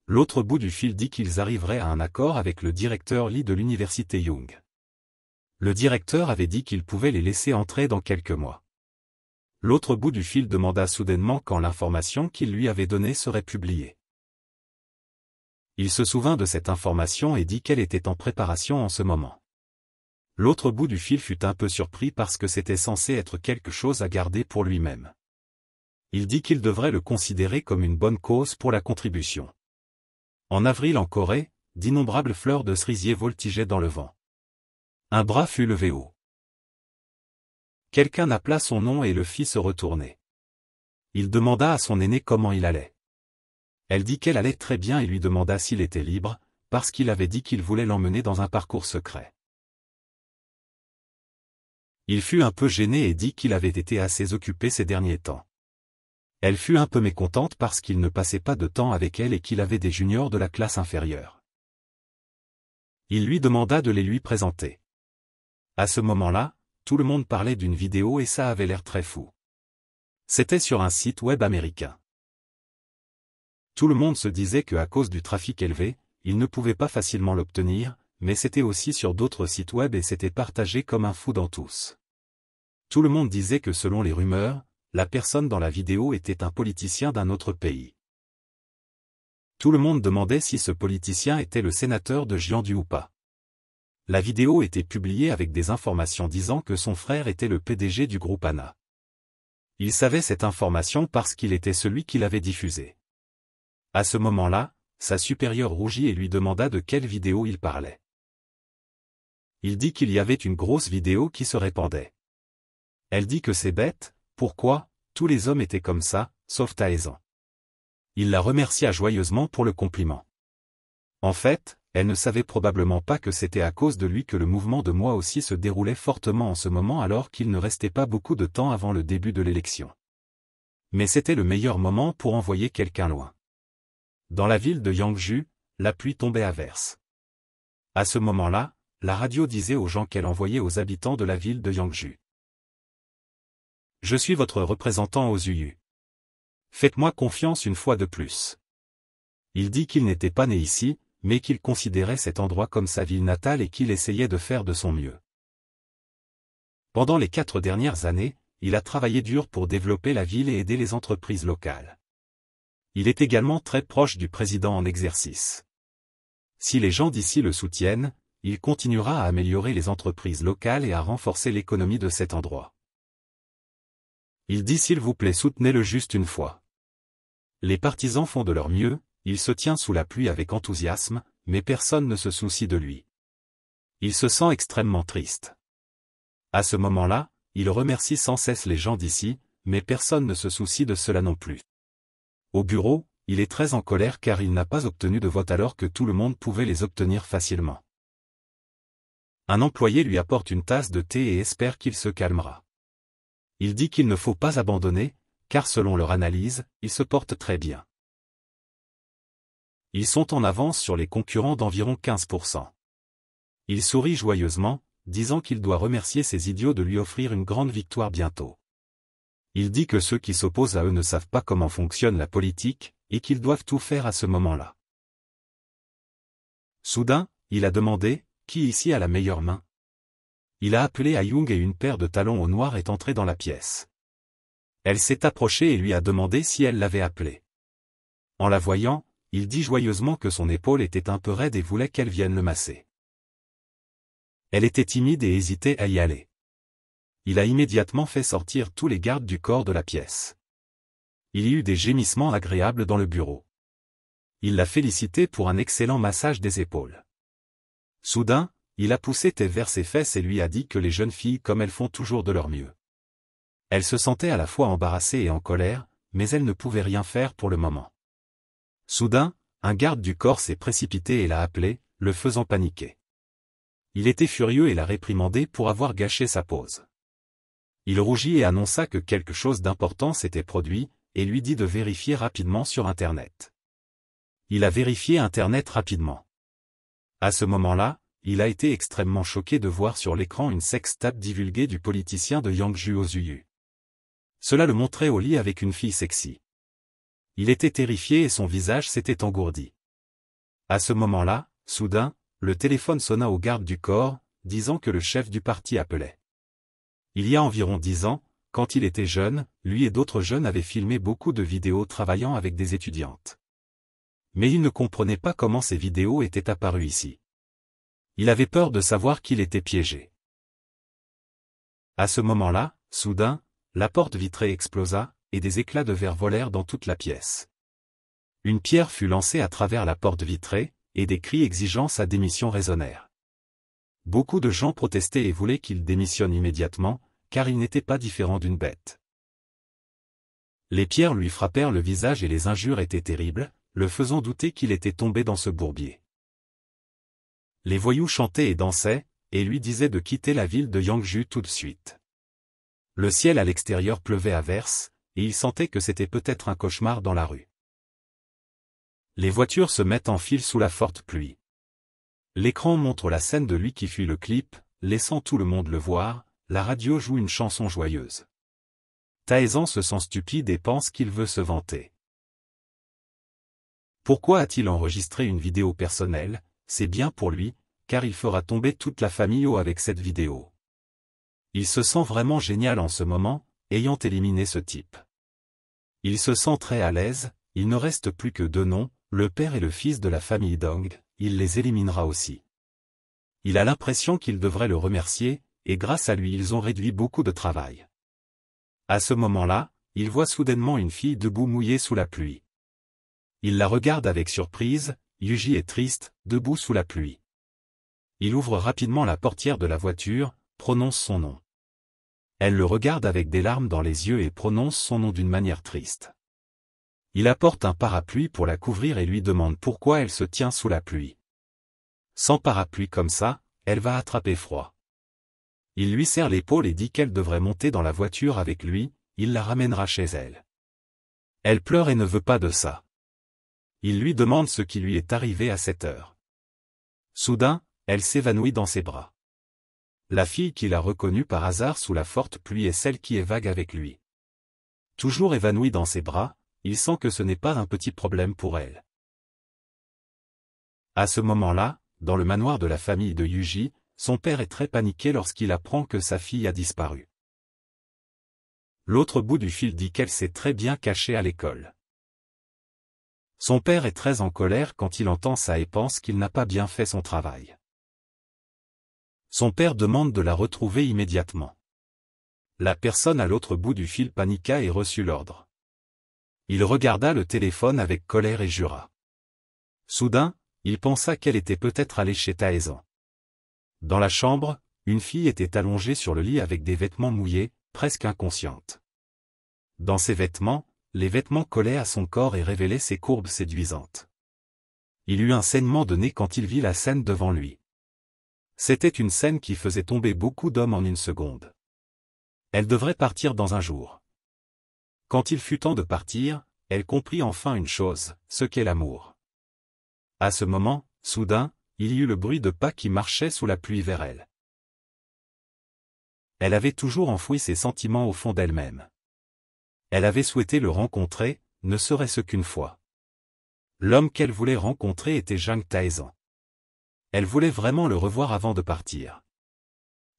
Speaker 1: L'autre bout du fil dit qu'ils arriveraient à un accord avec le directeur Lee de l'université Young. Le directeur avait dit qu'il pouvait les laisser entrer dans quelques mois. L'autre bout du fil demanda soudainement quand l'information qu'il lui avait donnée serait publiée. Il se souvint de cette information et dit qu'elle était en préparation en ce moment. L'autre bout du fil fut un peu surpris parce que c'était censé être quelque chose à garder pour lui-même. Il dit qu'il devrait le considérer comme une bonne cause pour la contribution. En avril en Corée, d'innombrables fleurs de cerisier voltigeaient dans le vent. Un bras fut levé haut. Quelqu'un appela son nom et le fit se retourner. Il demanda à son aîné comment il allait. Elle dit qu'elle allait très bien et lui demanda s'il était libre, parce qu'il avait dit qu'il voulait l'emmener dans un parcours secret. Il fut un peu gêné et dit qu'il avait été assez occupé ces derniers temps. Elle fut un peu mécontente parce qu'il ne passait pas de temps avec elle et qu'il avait des juniors de la classe inférieure. Il lui demanda de les lui présenter. À ce moment-là, tout le monde parlait d'une vidéo et ça avait l'air très fou. C'était sur un site web américain. Tout le monde se disait que à cause du trafic élevé, il ne pouvait pas facilement l'obtenir, mais c'était aussi sur d'autres sites web et c'était partagé comme un fou dans tous. Tout le monde disait que selon les rumeurs, la personne dans la vidéo était un politicien d'un autre pays. Tout le monde demandait si ce politicien était le sénateur de Jiangsu ou pas. La vidéo était publiée avec des informations disant que son frère était le PDG du groupe ANA. Il savait cette information parce qu'il était celui qui l'avait diffusée. À ce moment-là, sa supérieure rougit et lui demanda de quelle vidéo il parlait. Il dit qu'il y avait une grosse vidéo qui se répandait. Elle dit que c'est bête. Pourquoi, tous les hommes étaient comme ça, sauf Taezan. Il la remercia joyeusement pour le compliment. En fait, elle ne savait probablement pas que c'était à cause de lui que le mouvement de Moi aussi se déroulait fortement en ce moment alors qu'il ne restait pas beaucoup de temps avant le début de l'élection. Mais c'était le meilleur moment pour envoyer quelqu'un loin. Dans la ville de Yangju, la pluie tombait à verse. À ce moment-là, la radio disait aux gens qu'elle envoyait aux habitants de la ville de Yangju. Je suis votre représentant aux UU. Faites-moi confiance une fois de plus. Il dit qu'il n'était pas né ici, mais qu'il considérait cet endroit comme sa ville natale et qu'il essayait de faire de son mieux. Pendant les 4 dernières années, il a travaillé dur pour développer la ville et aider les entreprises locales. Il est également très proche du président en exercice. Si les gens d'ici le soutiennent, il continuera à améliorer les entreprises locales et à renforcer l'économie de cet endroit. Il dit s'il vous plaît soutenez-le juste une fois. Les partisans font de leur mieux, il se tient sous la pluie avec enthousiasme, mais personne ne se soucie de lui. Il se sent extrêmement triste. À ce moment-là, il remercie sans cesse les gens d'ici, mais personne ne se soucie de cela non plus. Au bureau, il est très en colère car il n'a pas obtenu de vote alors que tout le monde pouvait les obtenir facilement. Un employé lui apporte une tasse de thé et espère qu'il se calmera. Il dit qu'il ne faut pas abandonner, car selon leur analyse, ils se portent très bien. Ils sont en avance sur les concurrents d'environ 15%. Il sourit joyeusement, disant qu'il doit remercier ces idiots de lui offrir une grande victoire bientôt. Il dit que ceux qui s'opposent à eux ne savent pas comment fonctionne la politique, et qu'ils doivent tout faire à ce moment-là. Soudain, il a demandé, qui ici a la meilleure main? Il a appelé à Young et une paire de talons au noir est entrée dans la pièce. Elle s'est approchée et lui a demandé si elle l'avait appelé. En la voyant, il dit joyeusement que son épaule était un peu raide et voulait qu'elle vienne le masser. Elle était timide et hésitait à y aller. Il a immédiatement fait sortir tous les gardes du corps de la pièce. Il y eut des gémissements agréables dans le bureau. Il l'a félicité pour un excellent massage des épaules. Soudain, il a poussé Thé vers ses fesses et lui a dit que les jeunes filles comme elles font toujours de leur mieux. Elle se sentait à la fois embarrassée et en colère, mais elle ne pouvait rien faire pour le moment. Soudain, un garde du corps s'est précipité et l'a appelé, le faisant paniquer. Il était furieux et l'a réprimandé pour avoir gâché sa pause. Il rougit et annonça que quelque chose d'important s'était produit, et lui dit de vérifier rapidement sur Internet. Il a vérifié Internet rapidement. À ce moment-là, il a été extrêmement choqué de voir sur l'écran une sextape divulguée du politicien de Yangju Ozuyu. Cela le montrait au lit avec une fille sexy. Il était terrifié et son visage s'était engourdi. À ce moment-là, soudain, le téléphone sonna au garde du corps, disant que le chef du parti appelait. Il y a environ 10 ans, quand il était jeune, lui et d'autres jeunes avaient filmé beaucoup de vidéos travaillant avec des étudiantes. Mais il ne comprenait pas comment ces vidéos étaient apparues ici. Il avait peur de savoir qu'il était piégé. À ce moment-là, soudain, la porte vitrée explosa, et des éclats de verre volèrent dans toute la pièce. Une pierre fut lancée à travers la porte vitrée, et des cris exigeant sa démission résonnèrent. Beaucoup de gens protestaient et voulaient qu'il démissionne immédiatement, car il n'était pas différent d'une bête. Les pierres lui frappèrent le visage et les injures étaient terribles, le faisant douter qu'il était tombé dans ce bourbier. Les voyous chantaient et dansaient, et lui disaient de quitter la ville de Yangju tout de suite. Le ciel à l'extérieur pleuvait à verse, et il sentait que c'était peut-être un cauchemar dans la rue. Les voitures se mettent en file sous la forte pluie. L'écran montre la scène de lui qui fuit le clip, laissant tout le monde le voir, la radio joue une chanson joyeuse. Taezan se sent stupide et pense qu'il veut se vanter. Pourquoi a-t-il enregistré une vidéo personnelle? C'est bien pour lui, car il fera tomber toute la famille avec cette vidéo. Il se sent vraiment génial en ce moment, ayant éliminé ce type. Il se sent très à l'aise, il ne reste plus que 2 noms, le père et le fils de la famille Dong, il les éliminera aussi. Il a l'impression qu'il devrait le remercier, et grâce à lui ils ont réduit beaucoup de travail. À ce moment-là, il voit soudainement une fille debout mouillée sous la pluie. Il la regarde avec surprise, Yuji est triste, debout sous la pluie. Il ouvre rapidement la portière de la voiture, prononce son nom. Elle le regarde avec des larmes dans les yeux et prononce son nom d'une manière triste. Il apporte un parapluie pour la couvrir et lui demande pourquoi elle se tient sous la pluie. Sans parapluie comme ça, elle va attraper froid. Il lui serre l'épaule et dit qu'elle devrait monter dans la voiture avec lui, il la ramènera chez elle. Elle pleure et ne veut pas de ça. Il lui demande ce qui lui est arrivé à cette heure. Soudain, elle s'évanouit dans ses bras. La fille qu'il a reconnue par hasard sous la forte pluie est celle qui est vague avec lui. Toujours évanouie dans ses bras, il sent que ce n'est pas un petit problème pour elle. À ce moment-là, dans le manoir de la famille de Yuji, son père est très paniqué lorsqu'il apprend que sa fille a disparu. L'autre bout du fil dit qu'elle s'est très bien cachée à l'école. Son père est très en colère quand il entend ça et pense qu'il n'a pas bien fait son travail. Son père demande de la retrouver immédiatement. La personne à l'autre bout du fil paniqua et reçut l'ordre. Il regarda le téléphone avec colère et jura. Soudain, il pensa qu'elle était peut-être allée chez Taezan. Dans la chambre, une fille était allongée sur le lit avec des vêtements mouillés, presque inconsciente. Dans ses vêtements, les vêtements collaient à son corps et révélaient ses courbes séduisantes. Il eut un saignement de nez quand il vit la scène devant lui. C'était une scène qui faisait tomber beaucoup d'hommes en une seconde. Elle devrait partir dans un jour. Quand il fut temps de partir, elle comprit enfin une chose, ce qu'est l'amour. À ce moment, soudain, il y eut le bruit de pas qui marchaient sous la pluie vers elle. Elle avait toujours enfoui ses sentiments au fond d'elle-même. Elle avait souhaité le rencontrer, ne serait-ce qu'une fois. L'homme qu'elle voulait rencontrer était Jang Taezan. Elle voulait vraiment le revoir avant de partir.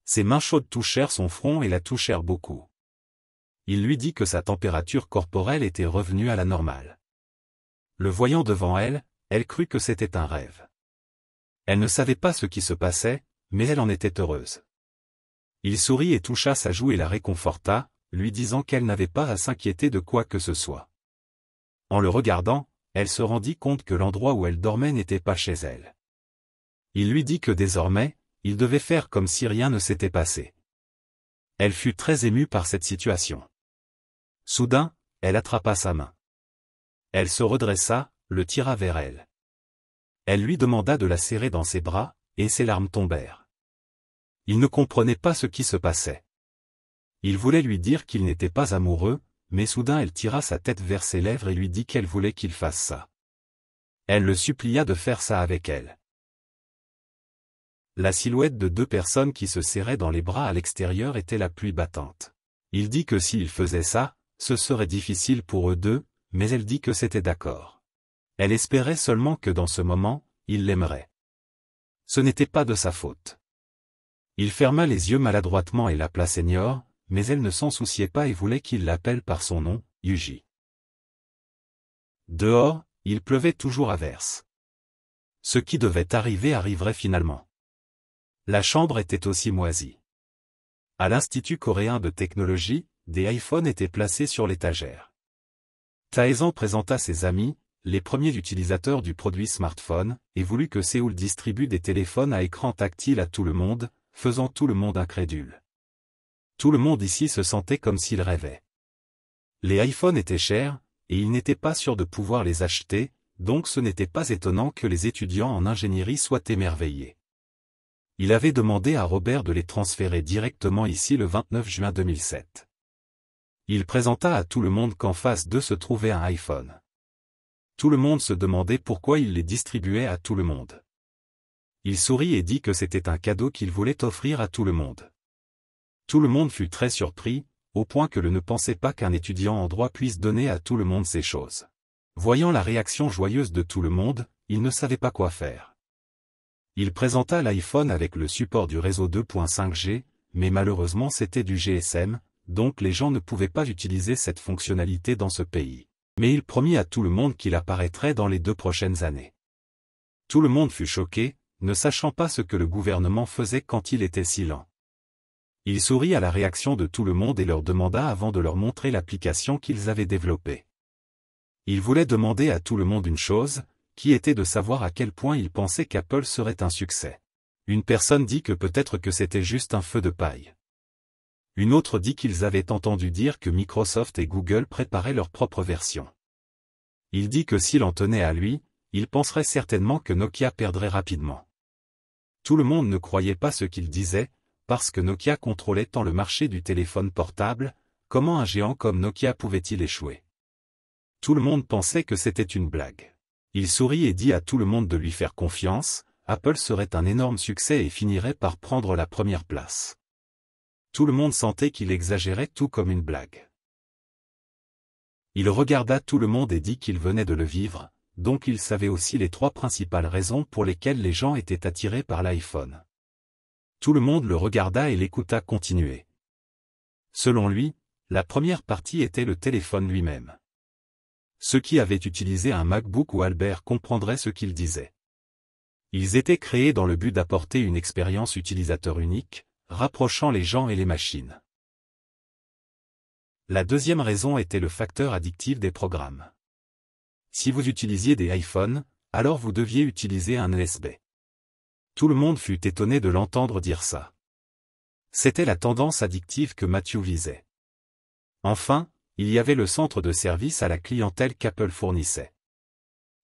Speaker 1: Ses mains chaudes touchèrent son front et la touchèrent beaucoup. Il lui dit que sa température corporelle était revenue à la normale. Le voyant devant elle, elle crut que c'était un rêve. Elle ne savait pas ce qui se passait, mais elle en était heureuse. Il sourit et toucha sa joue et la réconforta, lui disant qu'elle n'avait pas à s'inquiéter de quoi que ce soit. En le regardant, elle se rendit compte que l'endroit où elle dormait n'était pas chez elle. Il lui dit que désormais, il devait faire comme si rien ne s'était passé. Elle fut très émue par cette situation. Soudain, elle attrapa sa main. Elle se redressa, le tira vers elle. Elle lui demanda de la serrer dans ses bras, et ses larmes tombèrent. Il ne comprenait pas ce qui se passait. Il voulait lui dire qu'il n'était pas amoureux, mais soudain elle tira sa tête vers ses lèvres et lui dit qu'elle voulait qu'il fasse ça. Elle le supplia de faire ça avec elle. La silhouette de deux personnes qui se serraient dans les bras à l'extérieur était la pluie battante. Il dit que s'il faisait ça, ce serait difficile pour eux deux, mais elle dit que c'était d'accord. Elle espérait seulement que dans ce moment, il l'aimerait. Ce n'était pas de sa faute. Il ferma les yeux maladroitement et l'appela Senior, mais elle ne s'en souciait pas et voulait qu'il l'appelle par son nom, Yuji. Dehors, il pleuvait toujours à verse. Ce qui devait arriver arriverait finalement. La chambre était aussi moisie. À l'Institut coréen de technologie, des iPhones étaient placés sur l'étagère. Taezan présenta ses amis, les premiers utilisateurs du produit smartphone, et voulut que Séoul distribue des téléphones à écran tactile à tout le monde, faisant tout le monde incrédule. Tout le monde ici se sentait comme s'il rêvait. Les iPhones étaient chers, et il n'était pas sûr de pouvoir les acheter, donc ce n'était pas étonnant que les étudiants en ingénierie soient émerveillés. Il avait demandé à Robert de les transférer directement ici le 29 juin 2007. Il présenta à tout le monde qu'en face d'eux se trouvait un iPhone. Tout le monde se demandait pourquoi il les distribuait à tout le monde. Il sourit et dit que c'était un cadeau qu'il voulait offrir à tout le monde. Tout le monde fut très surpris, au point que le ne pensait pas qu'un étudiant en droit puisse donner à tout le monde ces choses. Voyant la réaction joyeuse de tout le monde, il ne savait pas quoi faire. Il présenta l'iPhone avec le support du réseau 2.5G, mais malheureusement c'était du GSM, donc les gens ne pouvaient pas utiliser cette fonctionnalité dans ce pays. Mais il promit à tout le monde qu'il apparaîtrait dans les 2 prochaines années. Tout le monde fut choqué, ne sachant pas ce que le gouvernement faisait quand il était si lent. Il sourit à la réaction de tout le monde et leur demanda avant de leur montrer l'application qu'ils avaient développée. Il voulait demander à tout le monde une chose, qui était de savoir à quel point il pensait qu'Apple serait un succès. Une personne dit que peut-être que c'était juste un feu de paille. Une autre dit qu'ils avaient entendu dire que Microsoft et Google préparaient leur propre version. Il dit que s'il en tenait à lui, il penserait certainement que Nokia perdrait rapidement. Tout le monde ne croyait pas ce qu'il disait, parce que Nokia contrôlait tant le marché du téléphone portable, comment un géant comme Nokia pouvait-il échouer? Tout le monde pensait que c'était une blague. Il sourit et dit à tout le monde de lui faire confiance, Apple serait un énorme succès et finirait par prendre la première place. Tout le monde sentait qu'il exagérait tout comme une blague. Il regarda tout le monde et dit qu'il venait de le vivre, donc il savait aussi les 3 principales raisons pour lesquelles les gens étaient attirés par l'iPhone. Tout le monde le regarda et l'écouta continuer. Selon lui, la première partie était le téléphone lui-même. Ceux qui avaient utilisé un MacBook ou Albert comprendraient ce qu'il disait. Ils étaient créés dans le but d'apporter une expérience utilisateur unique, rapprochant les gens et les machines. La deuxième raison était le facteur addictif des programmes. Si vous utilisiez des iPhones, alors vous deviez utiliser un USB. Tout le monde fut étonné de l'entendre dire ça. C'était la tendance addictive que Matthew visait. Enfin, il y avait le centre de service à la clientèle qu'Apple fournissait.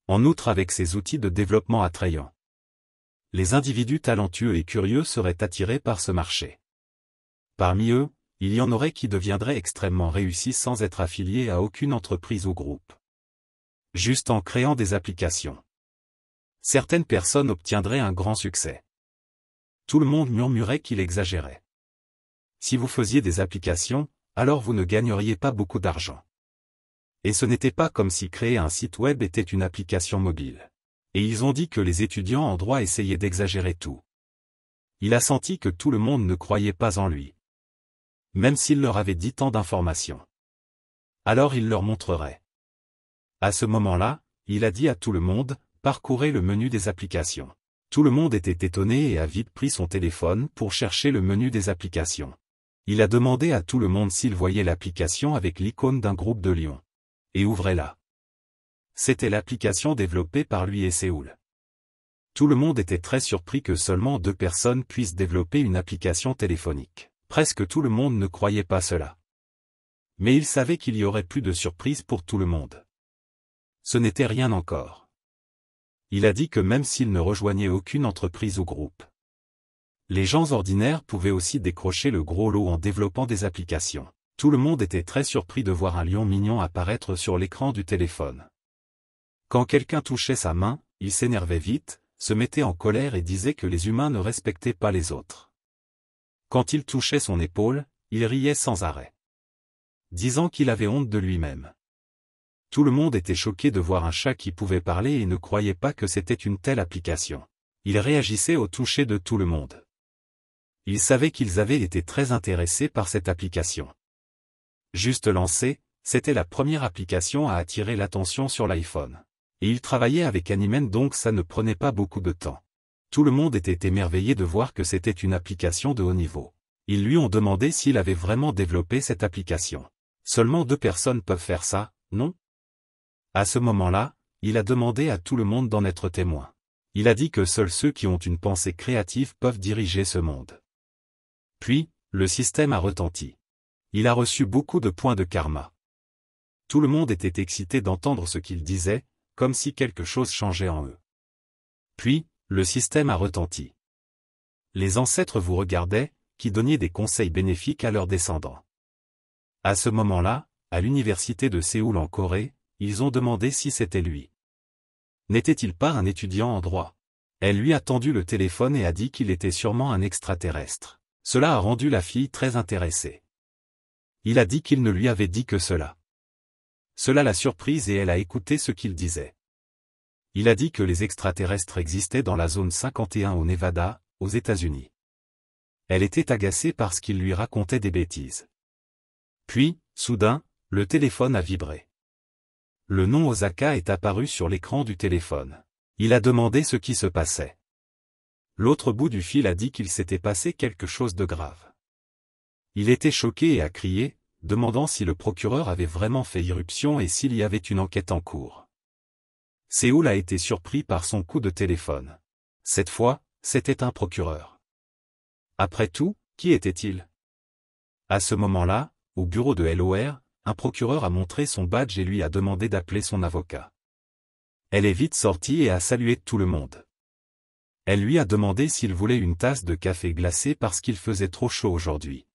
Speaker 1: En outre avec ses outils de développement attrayants. Les individus talentueux et curieux seraient attirés par ce marché. Parmi eux, il y en aurait qui deviendraient extrêmement réussis sans être affiliés à aucune entreprise ou groupe. Juste en créant des applications. Certaines personnes obtiendraient un grand succès. Tout le monde murmurait qu'il exagérait. Si vous faisiez des applications, alors vous ne gagneriez pas beaucoup d'argent. Et ce n'était pas comme si créer un site web était une application mobile. Et ils ont dit que les étudiants en droit essayaient d'exagérer tout. Il a senti que tout le monde ne croyait pas en lui. Même s'il leur avait dit tant d'informations. Alors il leur montrerait. À ce moment-là, il a dit à tout le monde, parcourez le menu des applications. Tout le monde était étonné et a vite pris son téléphone pour chercher le menu des applications. Il a demandé à tout le monde s'il voyait l'application avec l'icône d'un groupe de lions. Et ouvrez-la. C'était l'application développée par lui et Séoul. Tout le monde était très surpris que seulement 2 personnes puissent développer une application téléphonique. Presque tout le monde ne croyait pas cela. Mais il savait qu'il y aurait plus de surprise pour tout le monde. Ce n'était rien encore. Il a dit que même s'il ne rejoignait aucune entreprise ou groupe, les gens ordinaires pouvaient aussi décrocher le gros lot en développant des applications. Tout le monde était très surpris de voir un lion mignon apparaître sur l'écran du téléphone. Quand quelqu'un touchait sa main, il s'énervait vite, se mettait en colère et disait que les humains ne respectaient pas les autres. Quand il touchait son épaule, il riait sans arrêt, disant qu'il avait honte de lui-même. Tout le monde était choqué de voir un chat qui pouvait parler et ne croyait pas que c'était une telle application. Il réagissait au toucher de tout le monde. Il savait qu'ils avaient été très intéressés par cette application. Juste lancée, c'était la première application à attirer l'attention sur l'iPhone. Et il travaillait avec Anymen donc ça ne prenait pas beaucoup de temps. Tout le monde était émerveillé de voir que c'était une application de haut niveau. Ils lui ont demandé s'il avait vraiment développé cette application. Seulement 2 personnes peuvent faire ça, non? À ce moment-là, il a demandé à tout le monde d'en être témoin. Il a dit que seuls ceux qui ont une pensée créative peuvent diriger ce monde. Puis, le système a retenti. Il a reçu beaucoup de points de karma. Tout le monde était excité d'entendre ce qu'il disait, comme si quelque chose changeait en eux. Puis, le système a retenti. Les ancêtres vous regardaient, qui donnaient des conseils bénéfiques à leurs descendants. À ce moment-là, à l'université de Séoul en Corée, ils ont demandé si c'était lui. N'était-il pas un étudiant en droit? Elle lui a tendu le téléphone et a dit qu'il était sûrement un extraterrestre. Cela a rendu la fille très intéressée. Il a dit qu'il ne lui avait dit que cela. Cela l'a surprise et elle a écouté ce qu'il disait. Il a dit que les extraterrestres existaient dans la zone 51 au Nevada, aux États-Unis. Elle était agacée parce qu'il lui racontait des bêtises. Puis, soudain, le téléphone a vibré. Le nom Osaka est apparu sur l'écran du téléphone. Il a demandé ce qui se passait. L'autre bout du fil a dit qu'il s'était passé quelque chose de grave. Il était choqué et a crié, demandant si le procureur avait vraiment fait irruption et s'il y avait une enquête en cours. Séoul a été surpris par son coup de téléphone. Cette fois, c'était un procureur. Après tout, qui était-il? À ce moment-là, au bureau de LOR, un procureur a montré son badge et lui a demandé d'appeler son avocat. Elle est vite sortie et a salué tout le monde. Elle lui a demandé s'il voulait une tasse de café glacé parce qu'il faisait trop chaud aujourd'hui.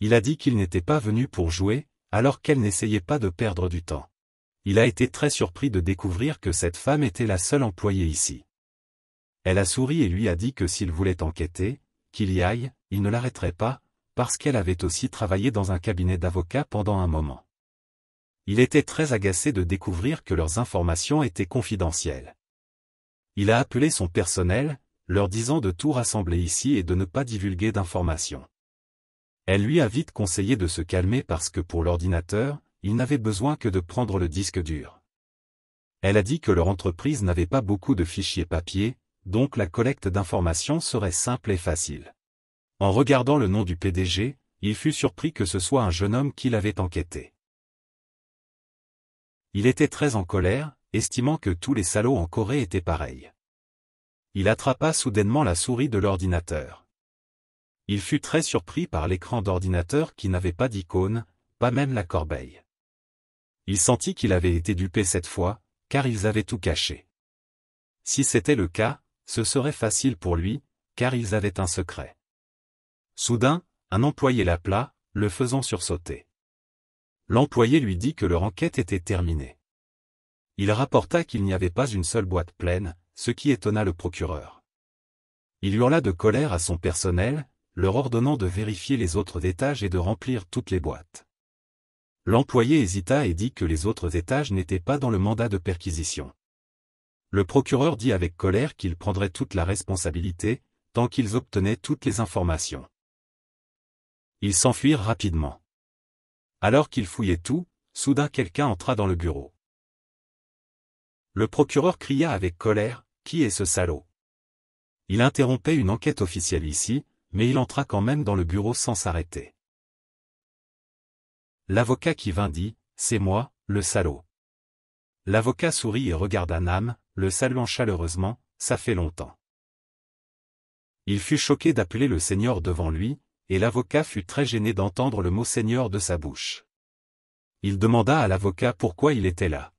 Speaker 1: Il a dit qu'il n'était pas venu pour jouer, alors qu'elle n'essayait pas de perdre du temps. Il a été très surpris de découvrir que cette femme était la seule employée ici. Elle a souri et lui a dit que s'il voulait enquêter, qu'il y aille, il ne l'arrêterait pas, parce qu'elle avait aussi travaillé dans un cabinet d'avocats pendant un moment. Il était très agacé de découvrir que leurs informations étaient confidentielles. Il a appelé son personnel, leur disant de tout rassembler ici et de ne pas divulguer d'informations. Elle lui a vite conseillé de se calmer parce que pour l'ordinateur, il n'avait besoin que de prendre le disque dur. Elle a dit que leur entreprise n'avait pas beaucoup de fichiers papier, donc la collecte d'informations serait simple et facile. En regardant le nom du PDG, il fut surpris que ce soit un jeune homme qui l'avait enquêté. Il était très en colère, estimant que tous les salauds en Corée étaient pareils. Il attrapa soudainement la souris de l'ordinateur. Il fut très surpris par l'écran d'ordinateur qui n'avait pas d'icône, pas même la corbeille. Il sentit qu'il avait été dupé cette fois, car ils avaient tout caché. Si c'était le cas, ce serait facile pour lui, car ils avaient un secret. Soudain, un employé l'appela, le faisant sursauter. L'employé lui dit que leur enquête était terminée. Il rapporta qu'il n'y avait pas une seule boîte pleine, ce qui étonna le procureur. Il hurla de colère à son personnel, leur ordonnant de vérifier les autres étages et de remplir toutes les boîtes. L'employé hésita et dit que les autres étages n'étaient pas dans le mandat de perquisition. Le procureur dit avec colère qu'il prendrait toute la responsabilité, tant qu'ils obtenaient toutes les informations. Ils s'enfuirent rapidement. Alors qu'ils fouillaient tout, soudain quelqu'un entra dans le bureau. Le procureur cria avec colère, « Qui est ce salaud ?» Il interrompait une enquête officielle ici, mais il entra quand même dans le bureau sans s'arrêter. L'avocat qui vint dit, « C'est moi, le salaud. » L'avocat sourit et regarda Nam, le saluant chaleureusement, « Ça fait longtemps. » Il fut choqué d'appeler le seigneur devant lui, et l'avocat fut très gêné d'entendre le mot seigneur de sa bouche. Il demanda à l'avocat pourquoi il était là.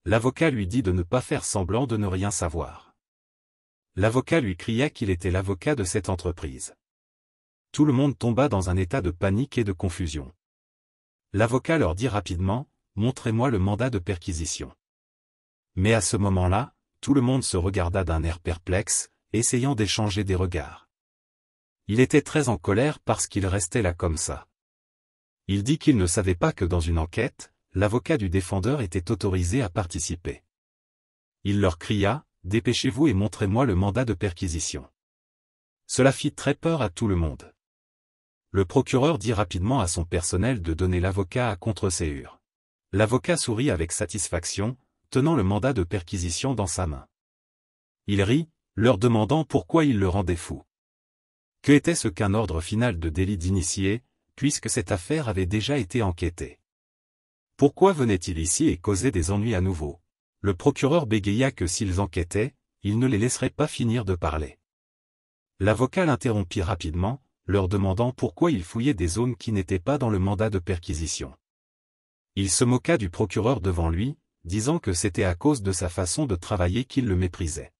Speaker 1: L'avocat lui dit de ne pas faire semblant de ne rien savoir. L'avocat lui cria qu'il était l'avocat de cette entreprise. Tout le monde tomba dans un état de panique et de confusion. L'avocat leur dit rapidement, « Montrez-moi le mandat de perquisition. » Mais à ce moment-là, tout le monde se regarda d'un air perplexe, essayant d'échanger des regards. Il était très en colère parce qu'il restait là comme ça. Il dit qu'il ne savait pas que dans une enquête, l'avocat du défendeur était autorisé à participer. Il leur cria, « Dépêchez-vous et montrez-moi le mandat de perquisition. » Cela fit très peur à tout le monde. Le procureur dit rapidement à son personnel de donner l'avocat à contre-séhure. L'avocat sourit avec satisfaction, tenant le mandat de perquisition dans sa main. Il rit, leur demandant pourquoi il le rendait fou. Que était-ce qu'un ordre final de délit d'initié, puisque cette affaire avait déjà été enquêtée? Pourquoi venait-il ici et causait des ennuis à nouveau? Le procureur bégaya que s'ils enquêtaient, il ne les laisserait pas finir de parler. L'avocat l'interrompit rapidement, leur demandant pourquoi il fouillait des zones qui n'étaient pas dans le mandat de perquisition. Il se moqua du procureur devant lui, disant que c'était à cause de sa façon de travailler qu'il le méprisait.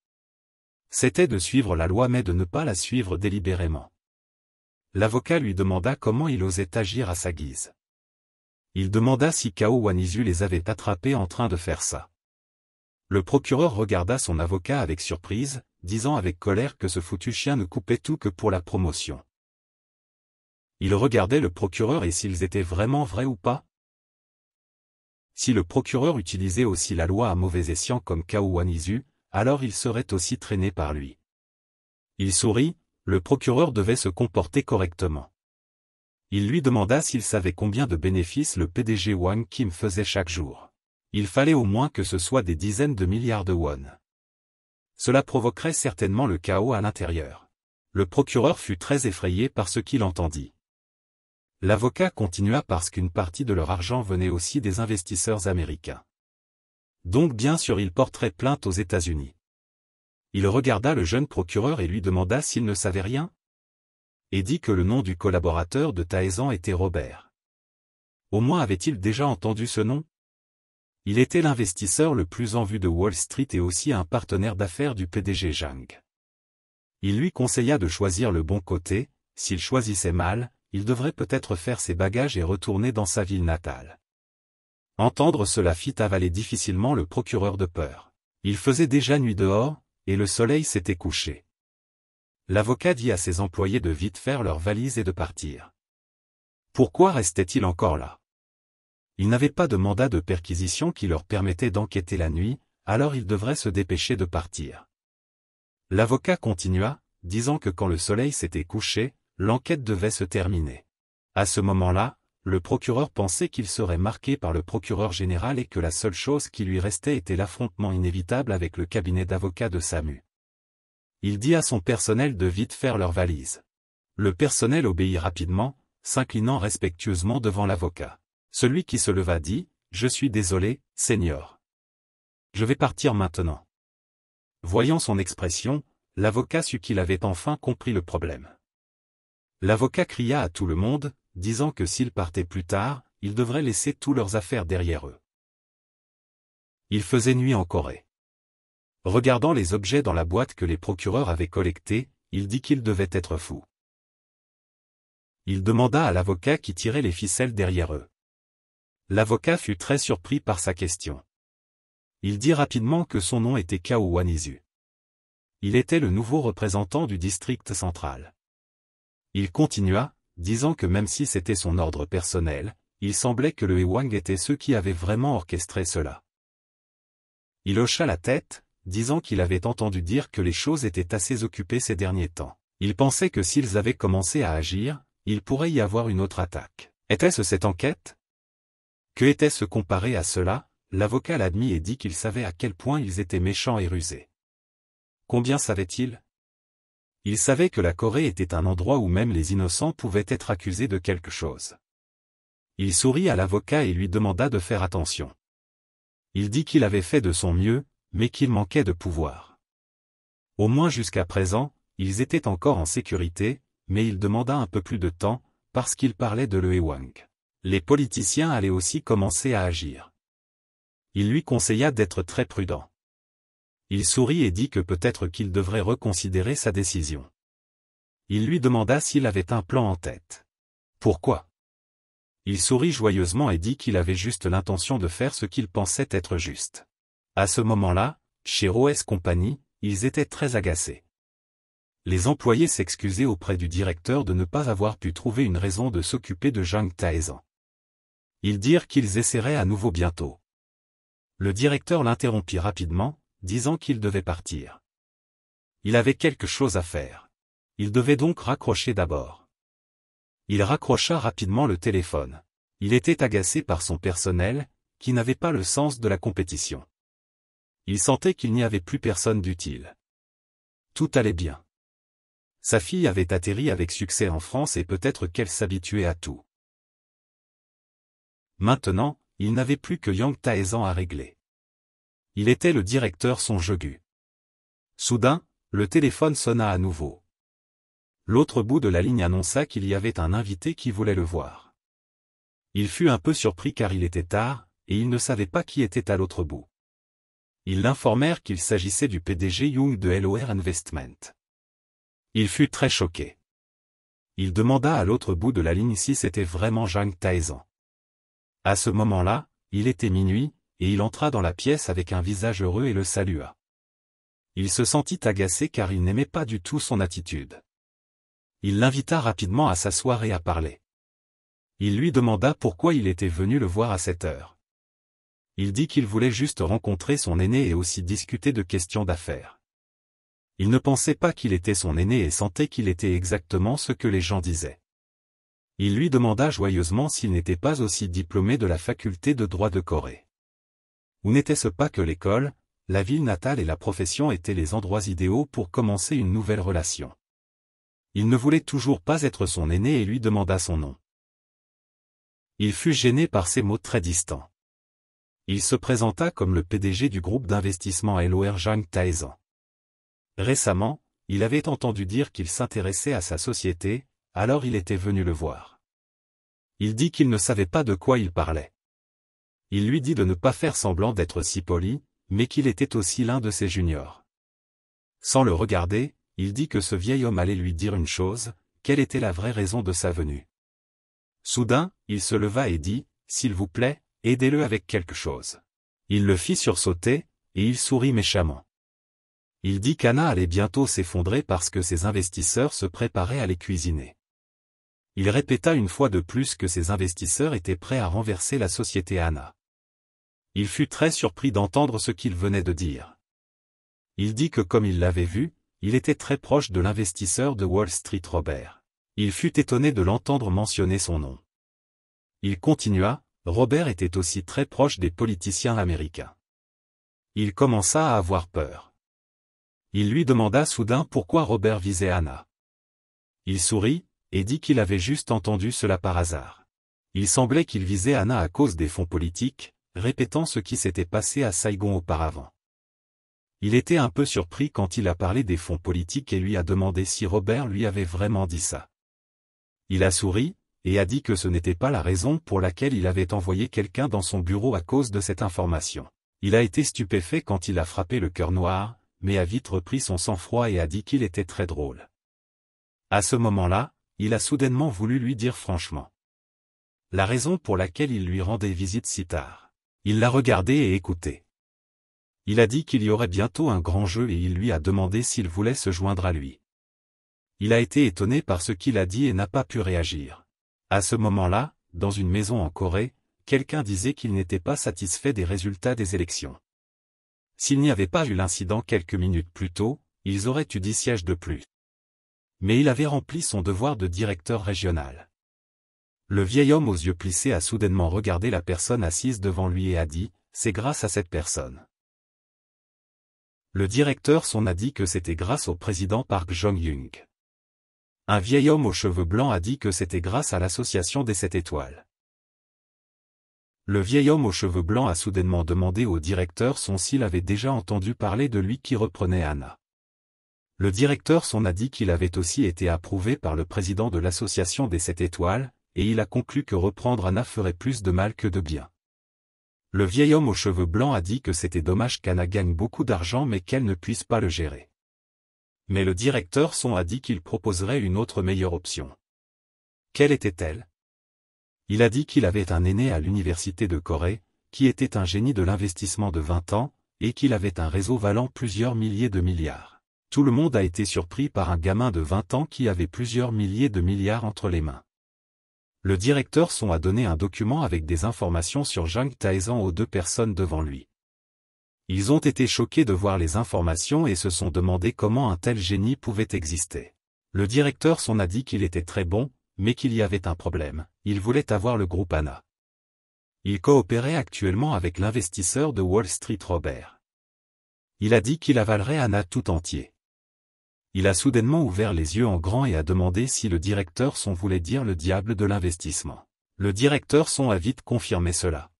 Speaker 1: C'était de suivre la loi mais de ne pas la suivre délibérément. L'avocat lui demanda comment il osait agir à sa guise. Il demanda si Kao Wanizu les avait attrapés en train de faire ça. Le procureur regarda son avocat avec surprise, disant avec colère que ce foutu chien ne coupait tout que pour la promotion. Il regardait le procureur et s'ils étaient vraiment vrais ou pas. Si le procureur utilisait aussi la loi à mauvais escient comme Kao Wanizu, alors il serait aussi traîné par lui. Il sourit, le procureur devait se comporter correctement. Il lui demanda s'il savait combien de bénéfices le PDG Wang Kim faisait chaque jour. Il fallait au moins que ce soit des dizaines de milliards de won. Cela provoquerait certainement le chaos à l'intérieur. Le procureur fut très effrayé par ce qu'il entendit. L'avocat continua parce qu'une partie de leur argent venait aussi des investisseurs américains. Donc bien sûr il porterait plainte aux États-Unis. Il regarda le jeune procureur et lui demanda s'il ne savait rien, et dit que le nom du collaborateur de Taezan était Robert. Au moins avait-il déjà entendu ce nom? Il était l'investisseur le plus en vue de Wall Street et aussi un partenaire d'affaires du PDG Zhang. Il lui conseilla de choisir le bon côté, s'il choisissait mal, il devrait peut-être faire ses bagages et retourner dans sa ville natale. Entendre cela fit avaler difficilement le procureur de peur. Il faisait déjà nuit dehors, et le soleil s'était couché. L'avocat dit à ses employés de vite faire leurs valises et de partir. Pourquoi restait-il encore là? Ils n'avaient pas de mandat de perquisition qui leur permettait d'enquêter la nuit, alors ils devraient se dépêcher de partir. L'avocat continua, disant que quand le soleil s'était couché, l'enquête devait se terminer. À ce moment-là, le procureur pensait qu'il serait marqué par le procureur général et que la seule chose qui lui restait était l'affrontement inévitable avec le cabinet d'avocats de Samu. Il dit à son personnel de vite faire leurs valises. Le personnel obéit rapidement, s'inclinant respectueusement devant l'avocat. Celui qui se leva dit, « Je suis désolé, Seigneur. Je vais partir maintenant. » Voyant son expression, l'avocat sut qu'il avait enfin compris le problème. L'avocat cria à tout le monde, disant que s'ils partaient plus tard, ils devraient laisser toutes leurs affaires derrière eux. Il faisait nuit en Corée. Regardant les objets dans la boîte que les procureurs avaient collectés, il dit qu'il devait être fou. Il demanda à l'avocat qui tirait les ficelles derrière eux. L'avocat fut très surpris par sa question. Il dit rapidement que son nom était Kao Wanizu. Il était le nouveau représentant du district central. Il continua, disant que même si c'était son ordre personnel, il semblait que le Hwang était ceux qui avaient vraiment orchestré cela. Il hocha la tête, disant qu'il avait entendu dire que les choses étaient assez occupées ces derniers temps. Il pensait que s'ils avaient commencé à agir, il pourrait y avoir une autre attaque. Était-ce cette enquête? Que était-ce comparé à cela? L'avocat l'admit et dit qu'il savait à quel point ils étaient méchants et rusés. Combien savait-il? Il savait que la Corée était un endroit où même les innocents pouvaient être accusés de quelque chose. Il sourit à l'avocat et lui demanda de faire attention. Il dit qu'il avait fait de son mieux, mais qu'il manquait de pouvoir. Au moins jusqu'à présent, ils étaient encore en sécurité, mais il demanda un peu plus de temps, parce qu'il parlait de le Hwang. Les politiciens allaient aussi commencer à agir. Il lui conseilla d'être très prudent. Il sourit et dit que peut-être qu'il devrait reconsidérer sa décision. Il lui demanda s'il avait un plan en tête. Pourquoi? Il sourit joyeusement et dit qu'il avait juste l'intention de faire ce qu'il pensait être juste. À ce moment-là, chez Roes Company, ils étaient très agacés. Les employés s'excusaient auprès du directeur de ne pas avoir pu trouver une raison de s'occuper de Zhang Taezan. Ils dirent qu'ils essaieraient à nouveau bientôt. Le directeur l'interrompit rapidement, disant qu'il devait partir. Il avait quelque chose à faire. Il devait donc raccrocher d'abord. Il raccrocha rapidement le téléphone. Il était agacé par son personnel, qui n'avait pas le sens de la compétition. Il sentait qu'il n'y avait plus personne d'utile. Tout allait bien. Sa fille avait atterri avec succès en France et peut-être qu'elle s'habituait à tout. Maintenant, il n'avait plus que Yang Taezan à régler. Il était le directeur Son Jegu. Soudain, le téléphone sonna à nouveau. L'autre bout de la ligne annonça qu'il y avait un invité qui voulait le voir. Il fut un peu surpris car il était tard, et il ne savait pas qui était à l'autre bout. Ils l'informèrent qu'il s'agissait du PDG Young de LOR Investment. Il fut très choqué. Il demanda à l'autre bout de la ligne si c'était vraiment Zhang Taezan. À ce moment-là, il était minuit, et il entra dans la pièce avec un visage heureux et le salua. Il se sentit agacé car il n'aimait pas du tout son attitude. Il l'invita rapidement à s'asseoir et à parler. Il lui demanda pourquoi il était venu le voir à cette heure. Il dit qu'il voulait juste rencontrer son aîné et aussi discuter de questions d'affaires. Il ne pensait pas qu'il était son aîné et sentait qu'il était exactement ce que les gens disaient. Il lui demanda joyeusement s'il n'était pas aussi diplômé de la faculté de droit de Corée. Ou n'était-ce pas que l'école, la ville natale et la profession étaient les endroits idéaux pour commencer une nouvelle relation. Il ne voulait toujours pas être son aîné et lui demanda son nom. Il fut gêné par ces mots très distants. Il se présenta comme le PDG du groupe d'investissement LOR Zhang Taezan. Récemment, il avait entendu dire qu'il s'intéressait à sa société, alors il était venu le voir. Il dit qu'il ne savait pas de quoi il parlait. Il lui dit de ne pas faire semblant d'être si poli, mais qu'il était aussi l'un de ses juniors. Sans le regarder, il dit que ce vieil homme allait lui dire une chose, quelle était la vraie raison de sa venue. Soudain, il se leva et dit, « S'il vous plaît, aidez-le avec quelque chose. » Il le fit sursauter, et il sourit méchamment. Il dit qu'Anna allait bientôt s'effondrer parce que ses investisseurs se préparaient à les cuisiner. Il répéta une fois de plus que ses investisseurs étaient prêts à renverser la société Anna. Il fut très surpris d'entendre ce qu'il venait de dire. Il dit que comme il l'avait vu, il était très proche de l'investisseur de Wall Street Robert. Il fut étonné de l'entendre mentionner son nom. Il continua, Robert était aussi très proche des politiciens américains. Il commença à avoir peur. Il lui demanda soudain pourquoi Robert visait Anna. Il sourit, et dit qu'il avait juste entendu cela par hasard. Il semblait qu'il visait Anna à cause des fonds politiques, répétant ce qui s'était passé à Saigon auparavant. Il était un peu surpris quand il a parlé des fonds politiques et lui a demandé si Robert lui avait vraiment dit ça. Il a souri, et a dit que ce n'était pas la raison pour laquelle il avait envoyé quelqu'un dans son bureau à cause de cette information. Il a été stupéfait quand il a frappé le cœur noir, mais a vite repris son sang-froid et a dit qu'il était très drôle. À ce moment-là, il a soudainement voulu lui dire franchement la raison pour laquelle il lui rendait visite si tard. Il l'a regardé et écouté. Il a dit qu'il y aurait bientôt un grand jeu et il lui a demandé s'il voulait se joindre à lui. Il a été étonné par ce qu'il a dit et n'a pas pu réagir. À ce moment-là, dans une maison en Corée, quelqu'un disait qu'il n'était pas satisfait des résultats des élections. S'il n'y avait pas eu l'incident quelques minutes plus tôt, ils auraient eu 10 sièges de plus. Mais il avait rempli son devoir de directeur régional. Le vieil homme aux yeux plissés a soudainement regardé la personne assise devant lui et a dit, « C'est grâce à cette personne. » Le directeur Son a dit que c'était grâce au président Park Jong-hyun. Un vieil homme aux cheveux blancs a dit que c'était grâce à l'association des 7 étoiles. Le vieil homme aux cheveux blancs a soudainement demandé au directeur Son s'il avait déjà entendu parler de lui qui reprenait Anna. Le directeur Son a dit qu'il avait aussi été approuvé par le président de l'association des 7 étoiles, et il a conclu que reprendre Anna ferait plus de mal que de bien. Le vieil homme aux cheveux blancs a dit que c'était dommage qu'Anna gagne beaucoup d'argent mais qu'elle ne puisse pas le gérer. Mais le directeur Son a dit qu'il proposerait une autre meilleure option. Quelle était-elle? Il a dit qu'il avait un aîné à l'université de Corée, qui était un génie de l'investissement de 20 ans, et qu'il avait un réseau valant plusieurs milliers de milliards. Tout le monde a été surpris par un gamin de 20 ans qui avait plusieurs milliers de milliards entre les mains. Le directeur Son a donné un document avec des informations sur Jang Tae-san aux deux personnes devant lui. Ils ont été choqués de voir les informations et se sont demandé comment un tel génie pouvait exister. Le directeur Son a dit qu'il était très bon, mais qu'il y avait un problème, il voulait avoir le groupe Anna. Il coopérait actuellement avec l'investisseur de Wall Street Robert. Il a dit qu'il avalerait Anna tout entier. Il a soudainement ouvert les yeux en grand et a demandé si le directeur Son voulait dire le diable de l'investissement. Le directeur Son a vite confirmé cela.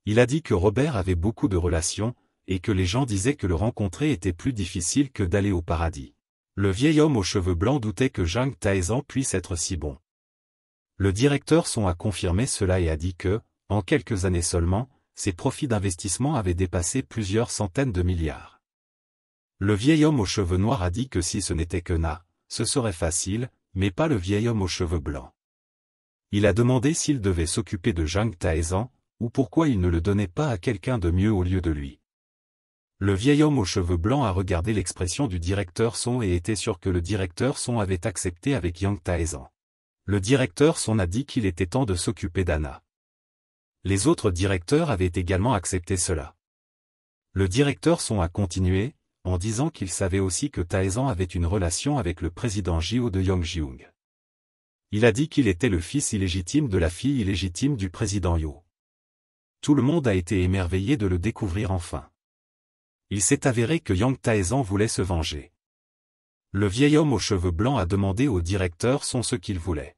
Speaker 1: Il a dit que Robert avait beaucoup de relations, et que les gens disaient que le rencontrer était plus difficile que d'aller au paradis. Le vieil homme aux cheveux blancs doutait que Jang Tae-san puisse être si bon. Le directeur Son a confirmé cela et a dit que, en quelques années seulement, ses profits d'investissement avaient dépassé plusieurs centaines de milliards. Le vieil homme aux cheveux noirs a dit que si ce n'était que Na, ce serait facile, mais pas le vieil homme aux cheveux blancs. Il a demandé s'il devait s'occuper de Jang Tae-san, ou pourquoi il ne le donnait pas à quelqu'un de mieux au lieu de lui. Le vieil homme aux cheveux blancs a regardé l'expression du directeur Son et était sûr que le directeur Son avait accepté avec Jang Tae-san. Le directeur Son a dit qu'il était temps de s'occuper d'Anna. Les autres directeurs avaient également accepté cela. Le directeur Son a continué, en disant qu'il savait aussi que Tae-san avait une relation avec le président Jo de Yonggyung. Il a dit qu'il était le fils illégitime de la fille illégitime du président Jo. Tout le monde a été émerveillé de le découvrir enfin. Il s'est avéré que Jang Tae-san voulait se venger. Le vieil homme aux cheveux blancs a demandé au directeur Son ce qu'il voulait.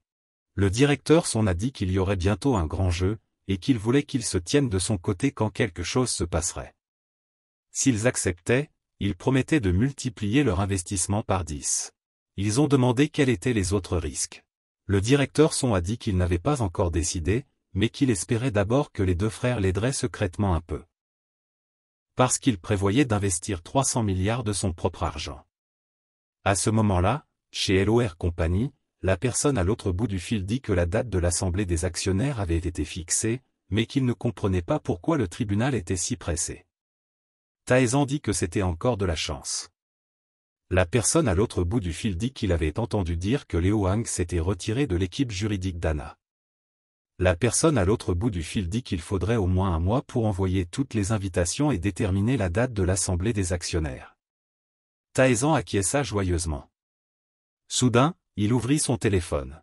Speaker 1: Le directeur Son a dit qu'il y aurait bientôt un grand jeu, et qu'il voulait qu'ils se tiennent de son côté quand quelque chose se passerait. S'ils acceptaient, ils promettaient de multiplier leur investissement par 10. Ils ont demandé quels étaient les autres risques. Le directeur Son a dit qu'il n'avait pas encore décidé, mais qu'il espérait d'abord que les deux frères l'aideraient secrètement un peu. Parce qu'il prévoyait d'investir 300 milliards de son propre argent. À ce moment-là, chez LOR Company, la personne à l'autre bout du fil dit que la date de l'assemblée des actionnaires avait été fixée, mais qu'il ne comprenait pas pourquoi le tribunal était si pressé. Tae-san dit que c'était encore de la chance. La personne à l'autre bout du fil dit qu'il avait entendu dire que Leo Hang s'était retiré de l'équipe juridique d'Anna. La personne à l'autre bout du fil dit qu'il faudrait au moins un mois pour envoyer toutes les invitations et déterminer la date de l'assemblée des actionnaires. Tae-san acquiesça joyeusement. Soudain, il ouvrit son téléphone.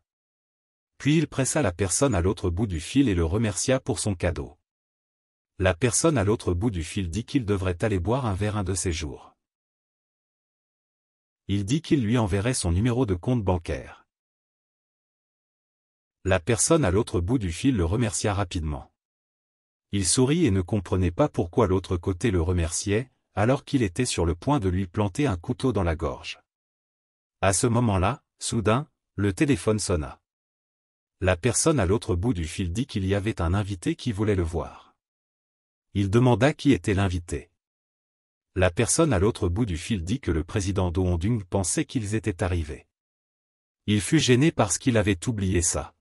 Speaker 1: Puis il pressa la personne à l'autre bout du fil et le remercia pour son cadeau. La personne à l'autre bout du fil dit qu'il devrait aller boire un verre un de ces jours. Il dit qu'il lui enverrait son numéro de compte bancaire. La personne à l'autre bout du fil le remercia rapidement. Il sourit et ne comprenait pas pourquoi l'autre côté le remerciait, alors qu'il était sur le point de lui planter un couteau dans la gorge. À ce moment-là, soudain, le téléphone sonna. La personne à l'autre bout du fil dit qu'il y avait un invité qui voulait le voir. Il demanda qui était l'invité. La personne à l'autre bout du fil dit que le président Do Hong-dung pensait qu'ils étaient arrivés. Il fut gêné parce qu'il avait oublié ça.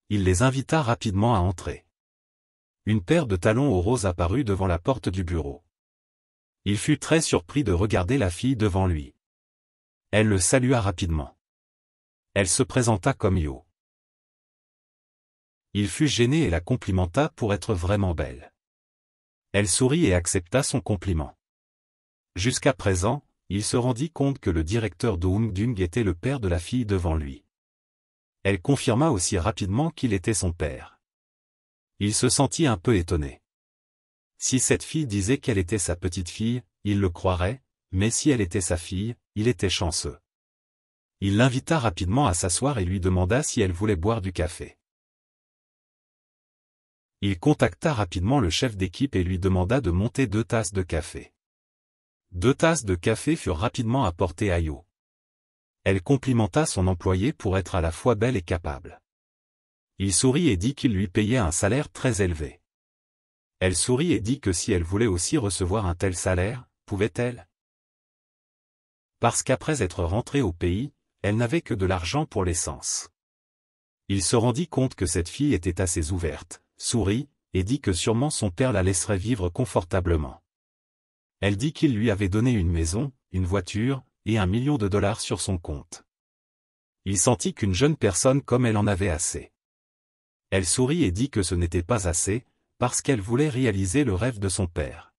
Speaker 1: Il les invita rapidement à entrer. Une paire de talons aux roses apparut devant la porte du bureau. Il fut très surpris de regarder la fille devant lui. Elle le salua rapidement. Elle se présenta comme Yo. Il fut gêné et la complimenta pour être vraiment belle. Elle sourit et accepta son compliment. Jusqu'à présent, il se rendit compte que le directeur Do Hong-dung était le père de la fille devant lui. Elle confirma aussi rapidement qu'il était son père. Il se sentit un peu étonné. Si cette fille disait qu'elle était sa petite fille, il le croirait, mais si elle était sa fille, il était chanceux. Il l'invita rapidement à s'asseoir et lui demanda si elle voulait boire du café. Il contacta rapidement le chef d'équipe et lui demanda de monter 2 tasses de café. 2 tasses de café furent rapidement apportées à Yo. Elle complimenta son employé pour être à la fois belle et capable. Il sourit et dit qu'il lui payait un salaire très élevé. Elle sourit et dit que si elle voulait aussi recevoir un tel salaire, pouvait-elle? Parce qu'après être rentrée au pays, elle n'avait que de l'argent pour l'essence. Il se rendit compte que cette fille était assez ouverte, sourit, et dit que sûrement son père la laisserait vivre confortablement. Elle dit qu'il lui avait donné une maison, une voiture, et $1 million sur son compte. Il sentit qu'une jeune personne comme elle en avait assez. Elle sourit et dit que ce n'était pas assez, parce qu'elle voulait réaliser le rêve de son père.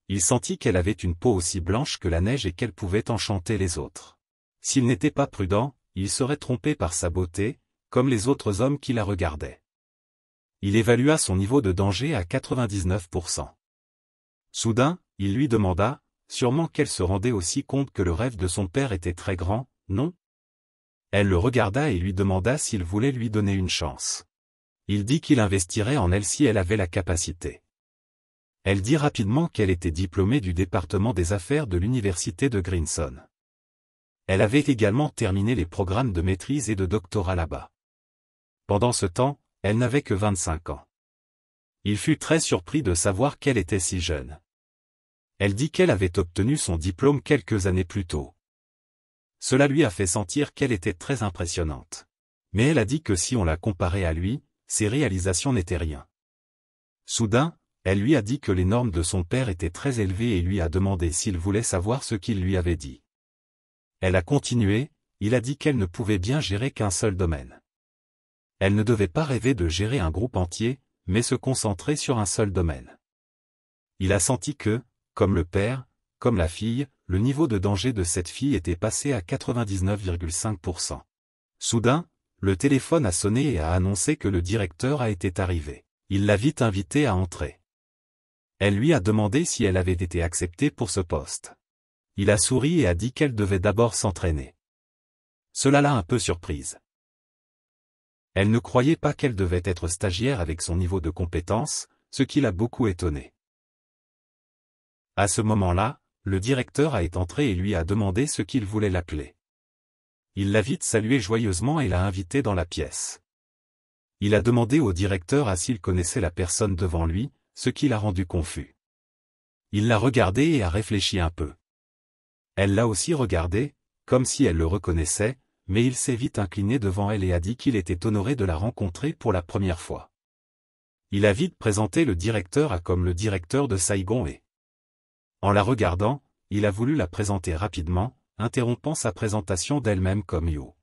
Speaker 1: Il sentit qu'elle avait une peau aussi blanche que la neige et qu'elle pouvait enchanter les autres. S'il n'était pas prudent, il serait trompé par sa beauté, comme les autres hommes qui la regardaient. Il évalua son niveau de danger à 99%. Soudain, il lui demanda, sûrement qu'elle se rendait aussi compte que le rêve de son père était très grand, non? Elle le regarda et lui demanda s'il voulait lui donner une chance. Il dit qu'il investirait en elle si elle avait la capacité. Elle dit rapidement qu'elle était diplômée du département des affaires de l'université de Greenson. Elle avait également terminé les programmes de maîtrise et de doctorat là-bas. Pendant ce temps, elle n'avait que 25 ans. Il fut très surpris de savoir qu'elle était si jeune. Elle dit qu'elle avait obtenu son diplôme quelques années plus tôt. Cela lui a fait sentir qu'elle était très impressionnante. Mais elle a dit que si on la comparait à lui, ses réalisations n'étaient rien. Soudain, elle lui a dit que les normes de son père étaient très élevées et lui a demandé s'il voulait savoir ce qu'il lui avait dit. Elle a continué, il a dit qu'elle ne pouvait bien gérer qu'un seul domaine. Elle ne devait pas rêver de gérer un groupe entier, mais se concentrer sur un seul domaine. Il a senti que, comme le père, comme la fille, le niveau de danger de cette fille était passé à 99,5%. Soudain, le téléphone a sonné et a annoncé que le directeur a été arrivé. Il l'a vite invitée à entrer. Elle lui a demandé si elle avait été acceptée pour ce poste. Il a souri et a dit qu'elle devait d'abord s'entraîner. Cela l'a un peu surprise. Elle ne croyait pas qu'elle devait être stagiaire avec son niveau de compétence, ce qui l'a beaucoup étonnée. À ce moment-là, le directeur est entré et lui a demandé ce qu'il voulait l'appeler. Il l'a vite salué joyeusement et l'a invitée dans la pièce. Il a demandé au directeur s'il connaissait la personne devant lui, ce qui l'a rendu confus. Il l'a regardé et a réfléchi un peu. Elle l'a aussi regardé, comme si elle le reconnaissait, mais il s'est vite incliné devant elle et a dit qu'il était honoré de la rencontrer pour la première fois. Il a vite présenté le directeur comme le directeur de Saigon et, en la regardant, il a voulu la présenter rapidement, interrompant sa présentation d'elle-même comme Yo.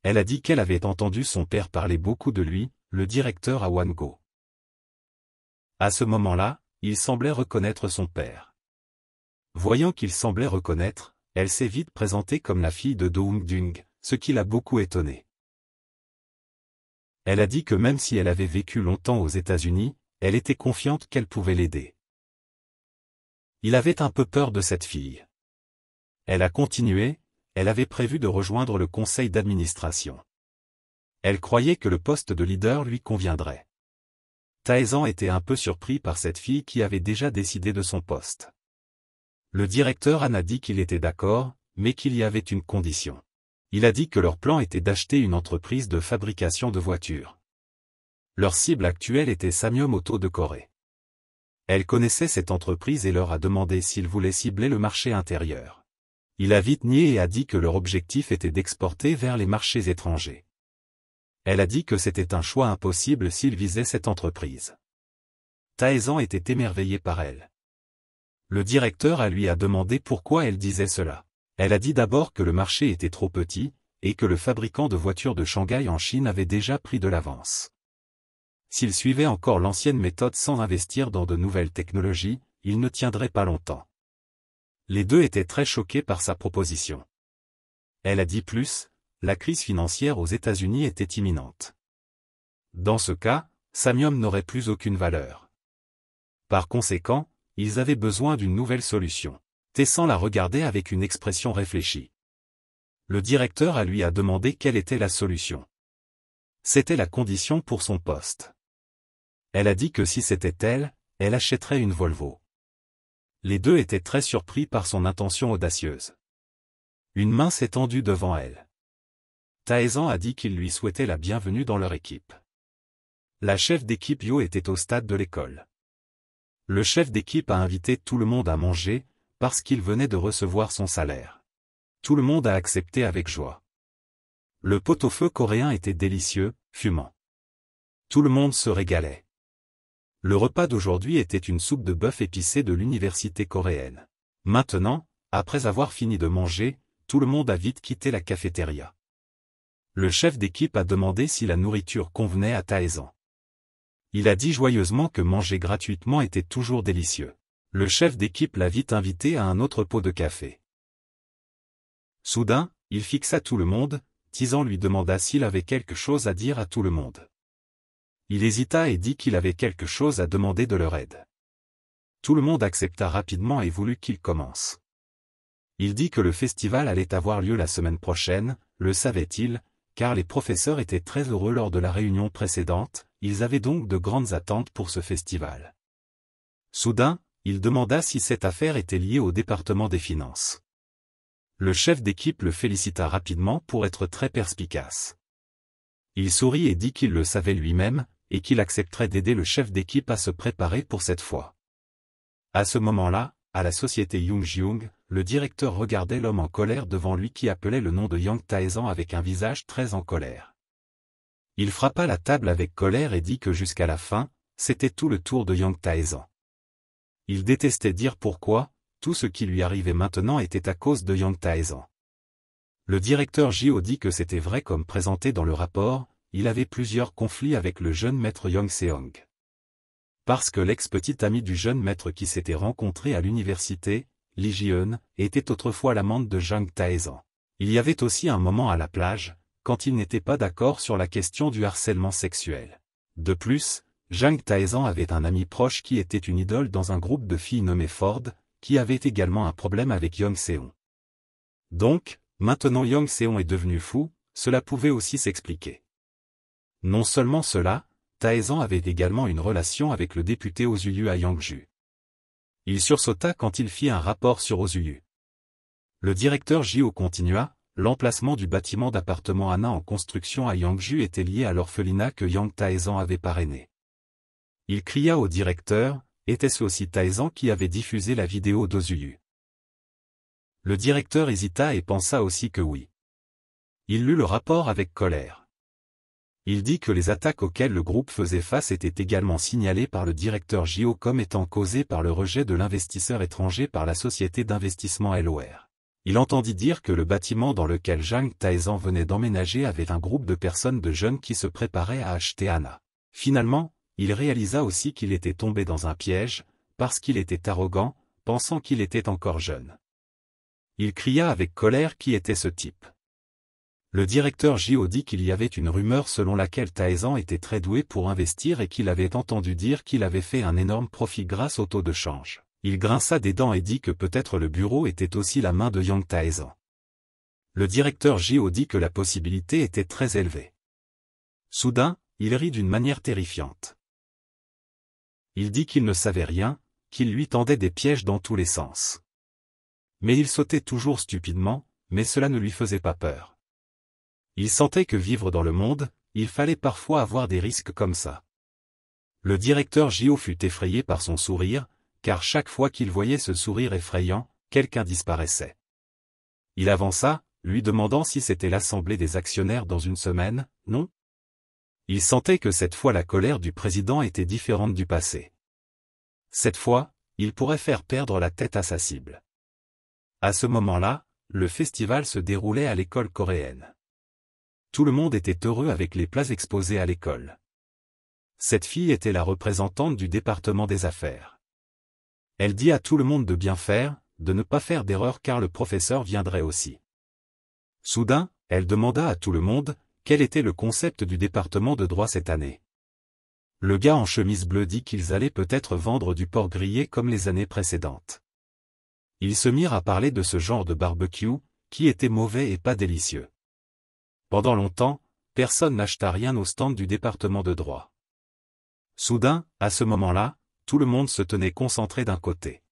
Speaker 1: Elle a dit qu'elle avait entendu son père parler beaucoup de lui, le directeur à Wango. À ce moment-là, il semblait reconnaître son père. Voyant qu'il semblait reconnaître, elle s'est vite présentée comme la fille de Do Dung, ce qui l'a beaucoup étonnée. Elle a dit que même si elle avait vécu longtemps aux États-Unis, elle était confiante qu'elle pouvait l'aider. Il avait un peu peur de cette fille. Elle a continué, elle avait prévu de rejoindre le conseil d'administration. Elle croyait que le poste de leader lui conviendrait. Taezan était un peu surpris par cette fille qui avait déjà décidé de son poste. Le directeur a dit qu'il était d'accord, mais qu'il y avait une condition. Il a dit que leur plan était d'acheter une entreprise de fabrication de voitures. Leur cible actuelle était Samyum Auto de Corée. Elle connaissait cette entreprise et leur a demandé s'ils voulaient cibler le marché intérieur. Il a vite nié et a dit que leur objectif était d'exporter vers les marchés étrangers. Elle a dit que c'était un choix impossible s'ils visaient cette entreprise. Taezan était émerveillé par elle. Le directeur lui a demandé pourquoi elle disait cela. Elle a dit d'abord que le marché était trop petit, et que le fabricant de voitures de Shanghai en Chine avait déjà pris de l'avance. S'il suivait encore l'ancienne méthode sans investir dans de nouvelles technologies, il ne tiendrait pas longtemps. Les deux étaient très choqués par sa proposition. Elle a dit plus, la crise financière aux États-Unis était imminente. Dans ce cas, Samyum n'aurait plus aucune valeur. Par conséquent, ils avaient besoin d'une nouvelle solution. Taezan la regardait avec une expression réfléchie. Le directeur lui a demandé quelle était la solution. C'était la condition pour son poste. Elle a dit que si c'était elle, elle achèterait une Volvo. Les deux étaient très surpris par son intention audacieuse. Une main s'est tendue devant elle. Taezan a dit qu'il lui souhaitait la bienvenue dans leur équipe. La chef d'équipe Yo était au stade de l'école. Le chef d'équipe a invité tout le monde à manger, parce qu'il venait de recevoir son salaire. Tout le monde a accepté avec joie. Le pot-au-feu coréen était délicieux, fumant. Tout le monde se régalait. Le repas d'aujourd'hui était une soupe de bœuf épicée de l'université coréenne. Maintenant, après avoir fini de manger, tout le monde a vite quitté la cafétéria. Le chef d'équipe a demandé si la nourriture convenait à Taezan. Il a dit joyeusement que manger gratuitement était toujours délicieux. Le chef d'équipe l'a vite invité à un autre pot de café. Soudain, il fixa tout le monde, Taezan lui demanda s'il avait quelque chose à dire à tout le monde. Il hésita et dit qu'il avait quelque chose à demander de leur aide. Tout le monde accepta rapidement et voulut qu'il commence. Il dit que le festival allait avoir lieu la semaine prochaine, le savait-il, car les professeurs étaient très heureux lors de la réunion précédente, ils avaient donc de grandes attentes pour ce festival. Soudain, il demanda si cette affaire était liée au département des finances. Le chef d'équipe le félicita rapidement pour être très perspicace. Il sourit et dit qu'il le savait lui-même, et qu'il accepterait d'aider le chef d'équipe à se préparer pour cette fois. À ce moment-là, à la société Young-Jung, le directeur regardait l'homme en colère devant lui qui appelait le nom de Yang Taezan avec un visage très en colère. Il frappa la table avec colère et dit que jusqu'à la fin, c'était tout le tour de Yang Taezan. Il détestait dire pourquoi, tout ce qui lui arrivait maintenant était à cause de Yang Taezan. Le directeur Jo dit que c'était vrai comme présenté dans le rapport, il avait plusieurs conflits avec le jeune maître Yang Seong. Parce que l'ex-petite amie du jeune maître qui s'était rencontré à l'université, Lee Ji-eun, était autrefois l'amante de Jang Taezan. Il y avait aussi un moment à la plage, quand ils n'étaient pas d'accord sur la question du harcèlement sexuel. De plus, Jang Taezan avait un ami proche qui était une idole dans un groupe de filles nommé Ford, qui avait également un problème avec Young Seon. Donc, maintenant Young Seon est devenu fou, cela pouvait aussi s'expliquer. Non seulement cela, Taezan avait également une relation avec le député Ozuyu à Yangju. Il sursauta quand il fit un rapport sur Ozuyu. Le directeur Jo continua, l'emplacement du bâtiment d'appartement Anna en construction à Yangju était lié à l'orphelinat que Yang Taezan avait parrainé. Il cria au directeur, était-ce aussi Taezan qui avait diffusé la vidéo d'Ozuyu? Le directeur hésita et pensa aussi que oui. Il lut le rapport avec colère. Il dit que les attaques auxquelles le groupe faisait face étaient également signalées par le directeur Jo comme étant causées par le rejet de l'investisseur étranger par la société d'investissement LOR. Il entendit dire que le bâtiment dans lequel Jang Taezan venait d'emménager avait un groupe de personnes de jeunes qui se préparaient à acheter Anna. Finalement, il réalisa aussi qu'il était tombé dans un piège, parce qu'il était arrogant, pensant qu'il était encore jeune. Il cria avec colère qui était ce type. Le directeur Jo dit qu'il y avait une rumeur selon laquelle Taezan était très doué pour investir et qu'il avait entendu dire qu'il avait fait un énorme profit grâce au taux de change. Il grinça des dents et dit que peut-être le bureau était aussi la main de Yang Taezan. Le directeur Jo dit que la possibilité était très élevée. Soudain, il rit d'une manière terrifiante. Il dit qu'il ne savait rien, qu'il lui tendait des pièges dans tous les sens. Mais il sautait toujours stupidement, mais cela ne lui faisait pas peur. Il sentait que vivre dans le monde, il fallait parfois avoir des risques comme ça. Le directeur Jo fut effrayé par son sourire, car chaque fois qu'il voyait ce sourire effrayant, quelqu'un disparaissait. Il avança, lui demandant si c'était l'assemblée des actionnaires dans une semaine, non? Il sentait que cette fois la colère du président était différente du passé. Cette fois, il pourrait faire perdre la tête à sa cible. À ce moment-là, le festival se déroulait à l'école coréenne. Tout le monde était heureux avec les plats exposés à l'école. Cette fille était la représentante du département des affaires. Elle dit à tout le monde de bien faire, de ne pas faire d'erreur car le professeur viendrait aussi. Soudain, elle demanda à tout le monde, quel était le concept du département de droit cette année. Le gars en chemise bleue dit qu'ils allaient peut-être vendre du porc grillé comme les années précédentes. Ils se mirent à parler de ce genre de barbecue, qui était mauvais et pas délicieux. Pendant longtemps, personne n'acheta rien au stand du département de droit. Soudain, à ce moment-là, tout le monde se tenait concentré d'un côté.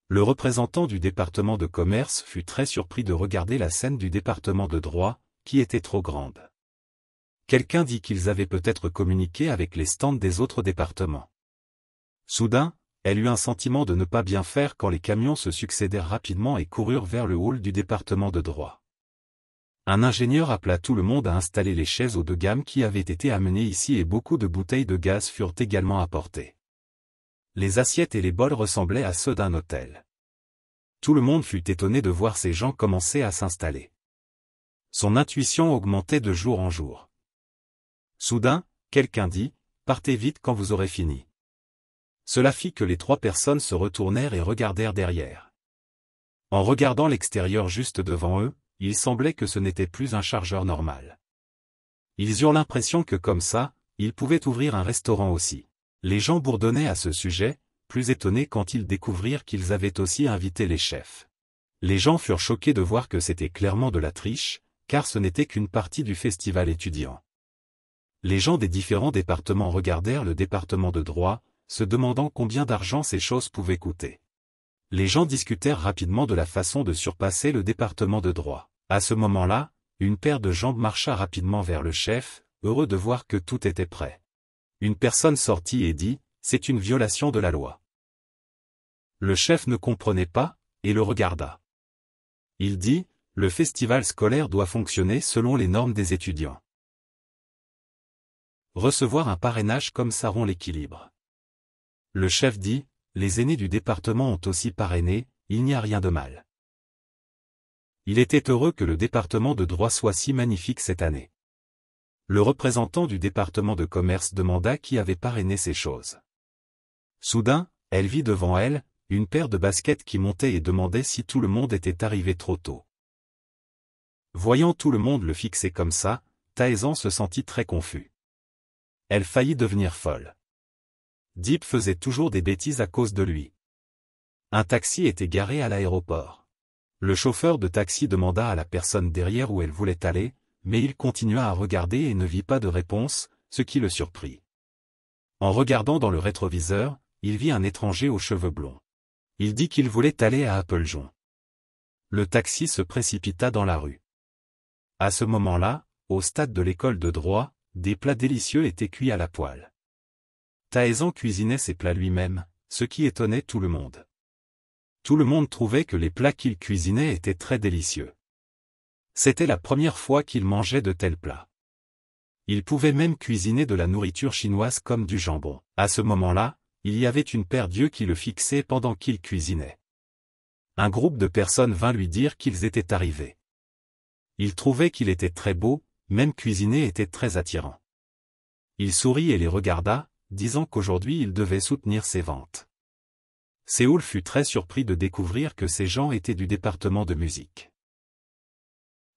Speaker 1: Le représentant du département de commerce fut très surpris de regarder la scène du département de droit, qui était trop grande. Quelqu'un dit qu'ils avaient peut-être communiqué avec les stands des autres départements. Soudain, elle eut un sentiment de ne pas bien faire quand les camions se succédèrent rapidement et coururent vers le hall du département de droit. Un ingénieur appela tout le monde à installer les chaises haut de gamme qui avaient été amenées ici et beaucoup de bouteilles de gaz furent également apportées. Les assiettes et les bols ressemblaient à ceux d'un hôtel. Tout le monde fut étonné de voir ces gens commencer à s'installer. Son intuition augmentait de jour en jour. Soudain, quelqu'un dit « Partez vite quand vous aurez fini ». Cela fit que les 3 personnes se retournèrent et regardèrent derrière. En regardant l'extérieur juste devant eux, il semblait que ce n'était plus un chargeur normal. Ils eurent l'impression que comme ça, ils pouvaient ouvrir un restaurant aussi. Les gens bourdonnaient à ce sujet, plus étonnés quand ils découvrirent qu'ils avaient aussi invité les chefs. Les gens furent choqués de voir que c'était clairement de la triche, car ce n'était qu'une partie du festival étudiant. Les gens des différents départements regardèrent le département de droit, se demandant combien d'argent ces choses pouvaient coûter. Les gens discutèrent rapidement de la façon de surpasser le département de droit. À ce moment-là, une paire de jambes marcha rapidement vers le chef, heureux de voir que tout était prêt. Une personne sortit et dit « C'est une violation de la loi ». Le chef ne comprenait pas, et le regarda. Il dit « Le festival scolaire doit fonctionner selon les normes des étudiants. Recevoir un parrainage comme ça rompt l'équilibre. » Le chef dit « Les aînés du département ont aussi parrainé, il n'y a rien de mal. » Il était heureux que le département de droit soit si magnifique cette année. Le représentant du département de commerce demanda qui avait parrainé ces choses. Soudain, elle vit devant elle une paire de baskets qui montait et demandait si tout le monde était arrivé trop tôt. Voyant tout le monde le fixer comme ça, Taezan se sentit très confus. Elle faillit devenir folle. Deep faisait toujours des bêtises à cause de lui. Un taxi était garé à l'aéroport. Le chauffeur de taxi demanda à la personne derrière où elle voulait aller, mais il continua à regarder et ne vit pas de réponse, ce qui le surprit. En regardant dans le rétroviseur, il vit un étranger aux cheveux blonds. Il dit qu'il voulait aller à Applejon. Le taxi se précipita dans la rue. À ce moment-là, au stade de l'école de droit, des plats délicieux étaient cuits à la poêle. Taezan cuisinait ses plats lui-même, ce qui étonnait tout le monde. Tout le monde trouvait que les plats qu'il cuisinait étaient très délicieux. C'était la première fois qu'il mangeait de tels plats. Il pouvait même cuisiner de la nourriture chinoise comme du jambon. À ce moment-là, il y avait une paire d'yeux qui le fixaient pendant qu'il cuisinait. Un groupe de personnes vint lui dire qu'ils étaient arrivés. Il trouvait qu'il était très beau, même cuisiner était très attirant. Il sourit et les regarda, disant qu'aujourd'hui il devait soutenir ses ventes. Séoul fut très surpris de découvrir que ces gens étaient du département de musique.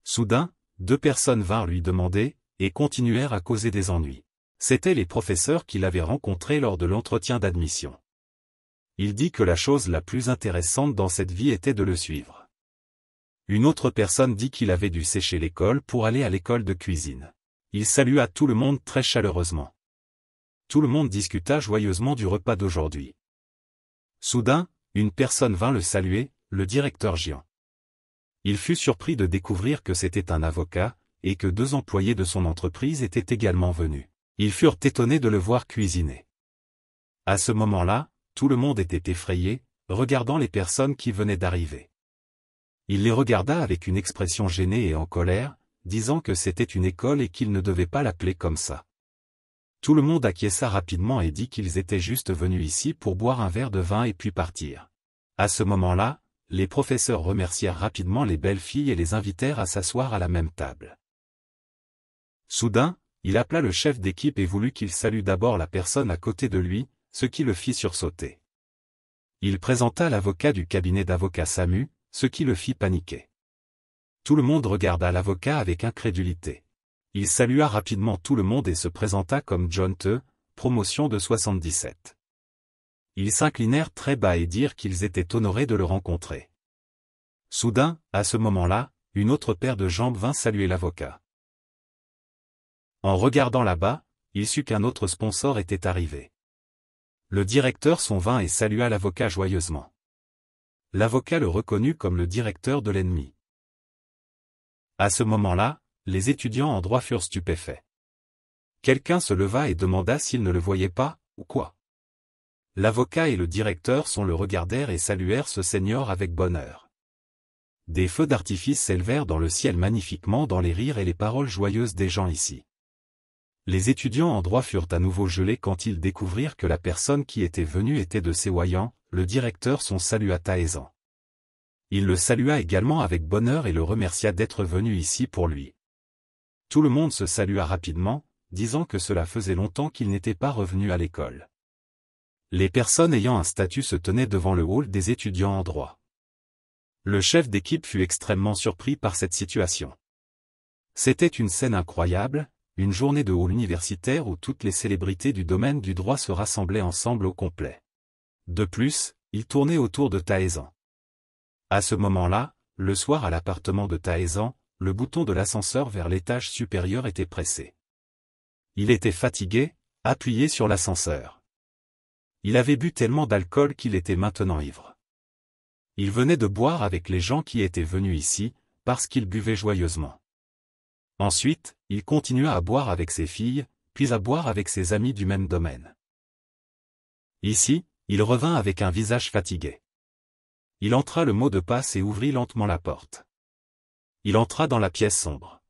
Speaker 1: Soudain, 2 personnes vinrent lui demander, et continuèrent à causer des ennuis. C'étaient les professeurs qu'il avait rencontrés lors de l'entretien d'admission. Il dit que la chose la plus intéressante dans cette vie était de le suivre. Une autre personne dit qu'il avait dû sécher l'école pour aller à l'école de cuisine. Il salua tout le monde très chaleureusement. Tout le monde discuta joyeusement du repas d'aujourd'hui. Soudain, une personne vint le saluer, le directeur Jian. Il fut surpris de découvrir que c'était un avocat, et que 2 employés de son entreprise étaient également venus. Ils furent étonnés de le voir cuisiner. À ce moment-là, tout le monde était effrayé, regardant les personnes qui venaient d'arriver. Il les regarda avec une expression gênée et en colère, disant que c'était une école et qu'il ne devait pas l'appeler comme ça. Tout le monde acquiesça rapidement et dit qu'ils étaient juste venus ici pour boire un verre de vin et puis partir. À ce moment-là, les professeurs remercièrent rapidement les belles filles et les invitèrent à s'asseoir à la même table. Soudain, il appela le chef d'équipe et voulut qu'il salue d'abord la personne à côté de lui, ce qui le fit sursauter. Il présenta l'avocat du cabinet d'avocats Samu, ce qui le fit paniquer. Tout le monde regarda l'avocat avec incrédulité. Il salua rapidement tout le monde et se présenta comme John Te, promotion de 77. Ils s'inclinèrent très bas et dirent qu'ils étaient honorés de le rencontrer. Soudain, à ce moment-là, une autre paire de jambes vint saluer l'avocat. En regardant là-bas, il sut qu'un autre sponsor était arrivé. Le directeur s'en vint et salua l'avocat joyeusement. L'avocat le reconnut comme le directeur de l'ennemi. À ce moment-là, Les étudiants en droit furent stupéfaits. Quelqu'un se leva et demanda s'il ne le voyait pas, ou quoi. L'avocat et le directeur le regardèrent et saluèrent ce seigneur avec bonheur. Des feux d'artifice s'élevèrent dans le ciel magnifiquement dans les rires et les paroles joyeuses des gens ici. Les étudiants en droit furent à nouveau gelés quand ils découvrirent que la personne qui était venue était de Séoyan, le directeur salua Taezan. Il le salua également avec bonheur et le remercia d'être venu ici pour lui. Tout le monde se salua rapidement, disant que cela faisait longtemps qu'il n'était pas revenu à l'école. Les personnes ayant un statut se tenaient devant le hall des étudiants en droit. Le chef d'équipe fut extrêmement surpris par cette situation. C'était une scène incroyable, une journée de hall universitaire où toutes les célébrités du domaine du droit se rassemblaient ensemble au complet. De plus, il tournait autour de Taezan. À ce moment-là, le soir à l'appartement de Taezan, le bouton de l'ascenseur vers l'étage supérieur était pressé. Il était fatigué, appuyé sur l'ascenseur. Il avait bu tellement d'alcool qu'il était maintenant ivre. Il venait de boire avec les gens qui étaient venus ici, parce qu'il buvait joyeusement. Ensuite, il continua à boire avec ses filles, puis à boire avec ses amis du même domaine. Ici, il revint avec un visage fatigué. Il entra le mot de passe et ouvrit lentement la porte. Il entra dans la pièce sombre.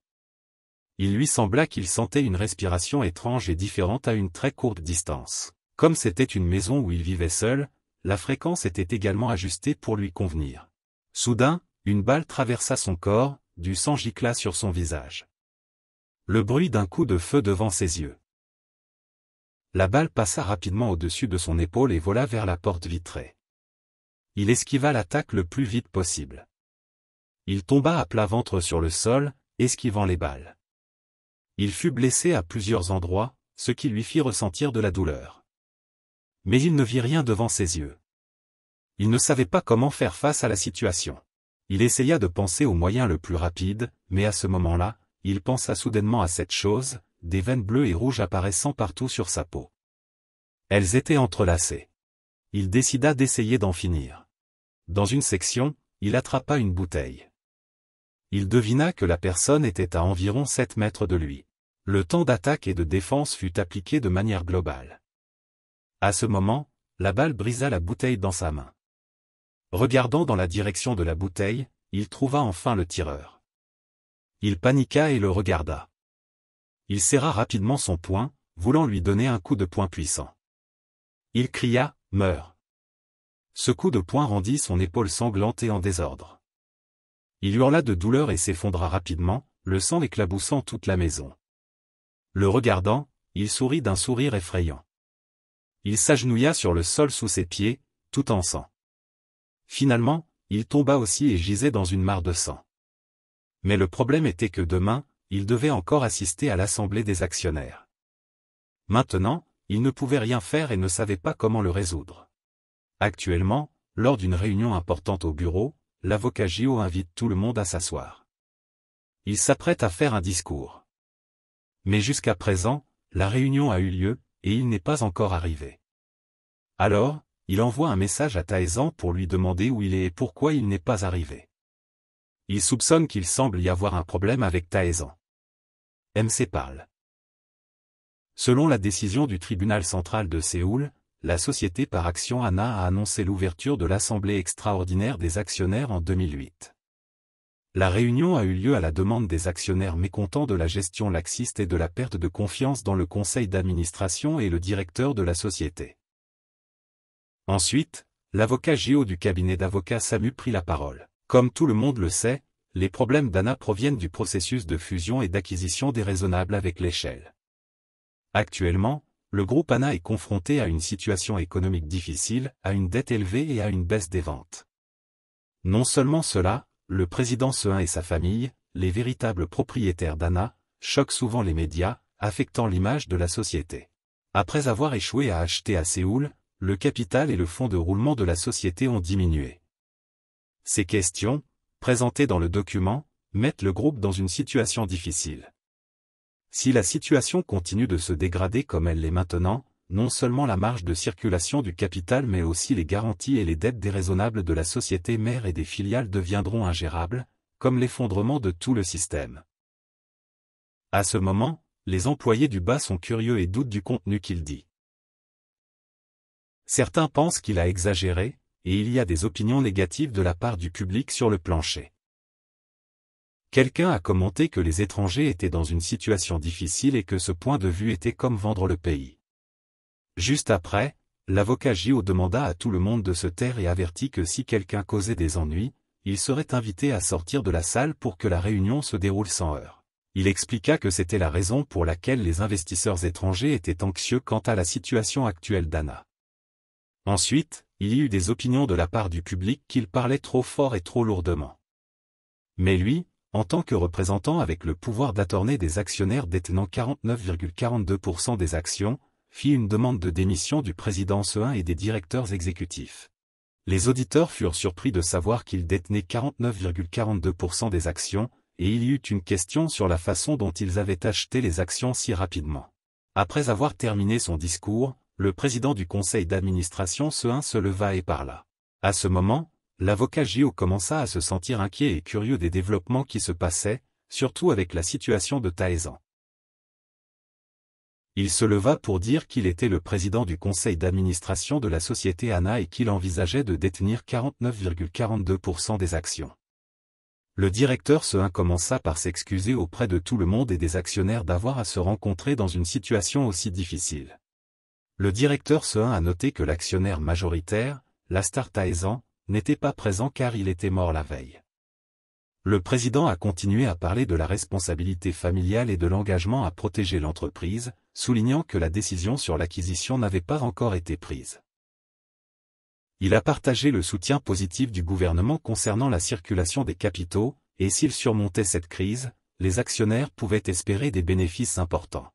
Speaker 1: Il lui sembla qu'il sentait une respiration étrange et différente à une très courte distance. Comme c'était une maison où il vivait seul, la fréquence était également ajustée pour lui convenir. Soudain, une balle traversa son corps, du sang gicla sur son visage. Le bruit d'un coup de feu devant ses yeux. La balle passa rapidement au-dessus de son épaule et vola vers la porte vitrée. Il esquiva l'attaque le plus vite possible. Il tomba à plat ventre sur le sol, esquivant les balles. Il fut blessé à plusieurs endroits, ce qui lui fit ressentir de la douleur. Mais il ne vit rien devant ses yeux. Il ne savait pas comment faire face à la situation. Il essaya de penser au moyen le plus rapide, mais à ce moment-là, il pensa soudainement à cette chose, des veines bleues et rouges apparaissant partout sur sa peau. Elles étaient entrelacées. Il décida d'essayer d'en finir. Dans une section, il attrapa une bouteille. Il devina que la personne était à environ 7 mètres de lui. Le temps d'attaque et de défense fut appliqué de manière globale. À ce moment, la balle brisa la bouteille dans sa main. Regardant dans la direction de la bouteille, il trouva enfin le tireur. Il paniqua et le regarda. Il serra rapidement son poing, voulant lui donner un coup de poing puissant. Il cria « Meurs !» Ce coup de poing rendit son épaule sanglante et en désordre. Il hurla de douleur et s'effondra rapidement, le sang éclaboussant toute la maison. Le regardant, il sourit d'un sourire effrayant. Il s'agenouilla sur le sol sous ses pieds, tout en sang. Finalement, il tomba aussi et gisait dans une mare de sang. Mais le problème était que demain, il devait encore assister à l'assemblée des actionnaires. Maintenant, il ne pouvait rien faire et ne savait pas comment le résoudre. Actuellement, lors d'une réunion importante au bureau, l'avocat Gio invite tout le monde à s'asseoir. Il s'apprête à faire un discours. Mais jusqu'à présent, la réunion a eu lieu, et il n'est pas encore arrivé. Alors, il envoie un message à Taezan pour lui demander où il est et pourquoi il n'est pas arrivé. Il soupçonne qu'il semble y avoir un problème avec Taezan. MC parle. Selon la décision du tribunal central de Séoul, la société par action ANA a annoncé l'ouverture de l'Assemblée extraordinaire des actionnaires en 2008. La réunion a eu lieu à la demande des actionnaires mécontents de la gestion laxiste et de la perte de confiance dans le conseil d'administration et le directeur de la société. Ensuite, l'avocat Gio du cabinet d'avocats Samu prit la parole. Comme tout le monde le sait, les problèmes d'ANA proviennent du processus de fusion et d'acquisition déraisonnable avec l'échelle. Actuellement, le groupe ANA est confronté à une situation économique difficile, à une dette élevée et à une baisse des ventes. Non seulement cela, le président Seun et sa famille, les véritables propriétaires d'ANA, choquent souvent les médias, affectant l'image de la société. Après avoir échoué à acheter à Séoul, le capital et le fonds de roulement de la société ont diminué. Ces questions, présentées dans le document, mettent le groupe dans une situation difficile. Si la situation continue de se dégrader comme elle l'est maintenant, non seulement la marge de circulation du capital mais aussi les garanties et les dettes déraisonnables de la société mère et des filiales deviendront ingérables, comme l'effondrement de tout le système. À ce moment, les employés du bas sont curieux et doutent du contenu qu'il dit. Certains pensent qu'il a exagéré, et il y a des opinions négatives de la part du public sur le plancher. Quelqu'un a commenté que les étrangers étaient dans une situation difficile et que ce point de vue était comme vendre le pays. Juste après, l'avocat Gio demanda à tout le monde de se taire et avertit que si quelqu'un causait des ennuis, il serait invité à sortir de la salle pour que la réunion se déroule sans heurts. Il expliqua que c'était la raison pour laquelle les investisseurs étrangers étaient anxieux quant à la situation actuelle d'Anna. Ensuite, il y eut des opinions de la part du public qu'il parlait trop fort et trop lourdement. Mais lui, en tant que représentant avec le pouvoir d'attorney des actionnaires détenant 49,42% des actions, fit une demande de démission du président Sehin et des directeurs exécutifs. Les auditeurs furent surpris de savoir qu'il détenait 49,42% des actions, et il y eut une question sur la façon dont ils avaient acheté les actions si rapidement. Après avoir terminé son discours, le président du conseil d'administration Sehin se leva et parla. À ce moment, l'avocat Gio commença à se sentir inquiet et curieux des développements qui se passaient, surtout avec la situation de Taezan. Il se leva pour dire qu'il était le président du conseil d'administration de la société Anna et qu'il envisageait de détenir 49,42% des actions. Le directeur Sehin commença par s'excuser auprès de tout le monde et des actionnaires d'avoir à se rencontrer dans une situation aussi difficile. Le directeur Sehin a noté que l'actionnaire majoritaire, la star Taezan, n'était pas présent car il était mort la veille. Le président a continué à parler de la responsabilité familiale et de l'engagement à protéger l'entreprise, soulignant que la décision sur l'acquisition n'avait pas encore été prise. Il a partagé le soutien positif du gouvernement concernant la circulation des capitaux, et s'il surmontait cette crise, les actionnaires pouvaient espérer des bénéfices importants.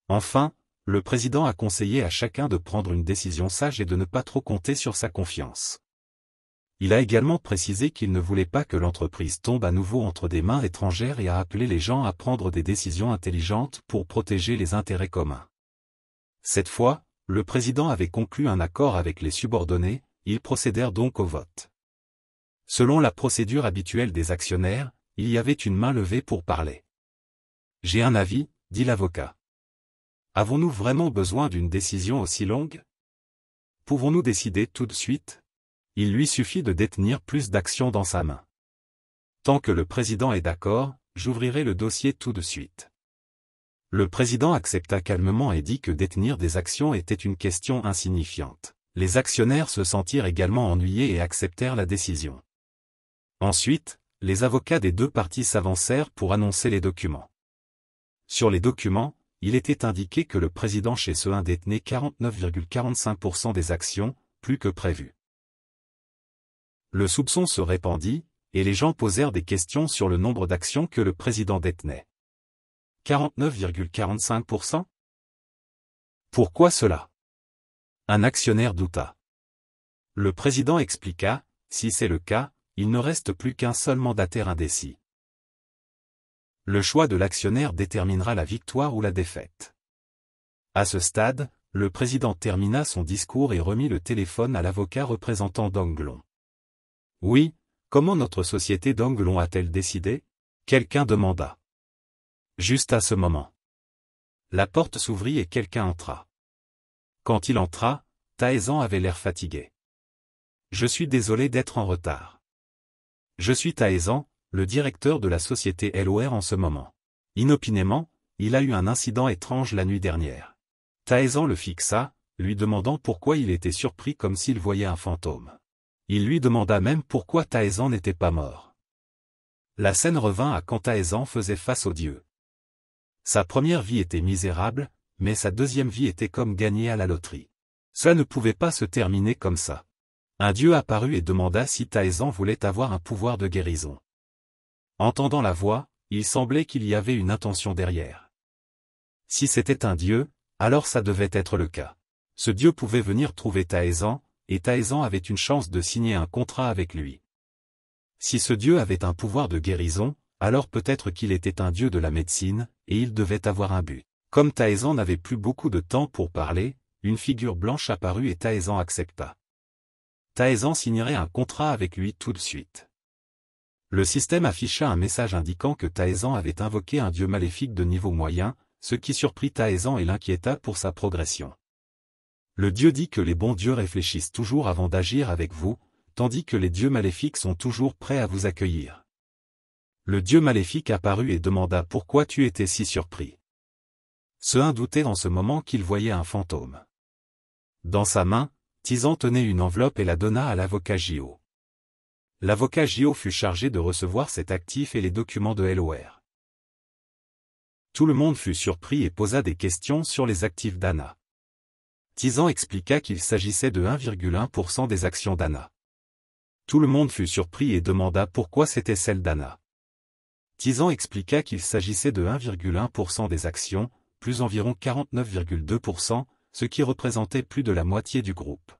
Speaker 1: Enfin, le président a conseillé à chacun de prendre une décision sage et de ne pas trop compter sur sa confiance. Il a également précisé qu'il ne voulait pas que l'entreprise tombe à nouveau entre des mains étrangères et a appelé les gens à prendre des décisions intelligentes pour protéger les intérêts communs. Cette fois, le président avait conclu un accord avec les subordonnés, ils procédèrent donc au vote. Selon la procédure habituelle des actionnaires, il y avait une main levée pour parler. « J'ai un avis, » dit l'avocat. « Avons-nous vraiment besoin d'une décision aussi longue? Pouvons-nous décider tout de suite? Il lui suffit de détenir plus d'actions dans sa main. Tant que le président est d'accord, j'ouvrirai le dossier tout de suite. » Le président accepta calmement et dit que détenir des actions était une question insignifiante. Les actionnaires se sentirent également ennuyés et acceptèrent la décision. Ensuite, les avocats des deux parties s'avancèrent pour annoncer les documents. Sur les documents, il était indiqué que le président chez Sehin détenait 49,45% des actions, plus que prévu. Le soupçon se répandit, et les gens posèrent des questions sur le nombre d'actions que le président détenait. 49,45%? Pourquoi cela? Un actionnaire douta. Le président expliqua, si c'est le cas, il ne reste plus qu'un seul mandataire indécis. Le choix de l'actionnaire déterminera la victoire ou la défaite. À ce stade, le président termina son discours et remit le téléphone à l'avocat représentant Donglon. Oui, comment notre société Donglon a-t-elle décidé? Quelqu'un demanda. Juste à ce moment. La porte s'ouvrit et quelqu'un entra. Quand il entra, Taezan avait l'air fatigué. Je suis désolé d'être en retard. Je suis Taezan, le directeur de la société LOR en ce moment. Inopinément, il a eu un incident étrange la nuit dernière. Taezan le fixa, lui demandant pourquoi il était surpris comme s'il voyait un fantôme. Il lui demanda même pourquoi Taezan n'était pas mort. La scène revint à quand Taezan faisait face aux dieux. Sa première vie était misérable, mais sa deuxième vie était comme gagner à la loterie. Cela ne pouvait pas se terminer comme ça. Un dieu apparut et demanda si Taezan voulait avoir un pouvoir de guérison. Entendant la voix, il semblait qu'il y avait une intention derrière. Si c'était un dieu, alors ça devait être le cas. Ce dieu pouvait venir trouver Taezan, et Taezan avait une chance de signer un contrat avec lui. Si ce dieu avait un pouvoir de guérison, alors peut-être qu'il était un dieu de la médecine, et il devait avoir un but. Comme Taezan n'avait plus beaucoup de temps pour parler, une figure blanche apparut et Taezan accepta. Taezan signerait un contrat avec lui tout de suite. Le système afficha un message indiquant que Taezan avait invoqué un dieu maléfique de niveau moyen, ce qui surprit Taezan et l'inquiéta pour sa progression. Le dieu dit que les bons dieux réfléchissent toujours avant d'agir avec vous, tandis que les dieux maléfiques sont toujours prêts à vous accueillir. Le dieu maléfique apparut et demanda pourquoi tu étais si surpris. Ce doutait dans ce moment qu'il voyait un fantôme. Dans sa main, Tizan tenait une enveloppe et la donna à l'avocat Gio. L'avocat Gio fut chargé de recevoir cet actif et les documents de LOR. Tout le monde fut surpris et posa des questions sur les actifs d'Anna. Tizan expliqua qu'il s'agissait de 1,1% des actions d'Anna. Tout le monde fut surpris et demanda pourquoi c'était celle d'Anna. Tizan expliqua qu'il s'agissait de 1,1% des actions, plus environ 49,2%, ce qui représentait plus de la moitié du groupe.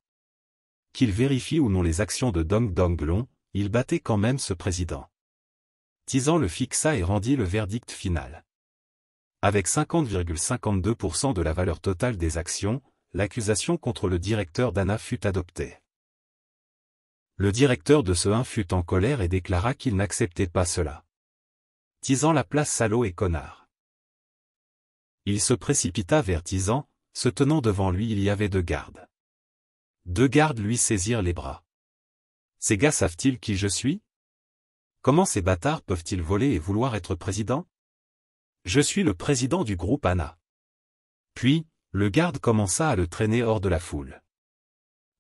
Speaker 1: Qu'il vérifie ou non les actions de Dong Donglong, il battait quand même ce président. Tizan le fixa et rendit le verdict final. Avec 50,52% de la valeur totale des actions, l'accusation contre le directeur d'Anna fut adoptée. Le directeur de ce 1 fut en colère et déclara qu'il n'acceptait pas cela. Tizan l'appela salaud et connard. Il se précipita vers Tizan, se tenant devant lui il y avait 2 gardes. 2 gardes lui saisirent les bras. Ces gars savent-ils qui je suis? Comment ces bâtards peuvent-ils voler et vouloir être président? Je suis le président du groupe Anna. Puis, le garde commença à le traîner hors de la foule.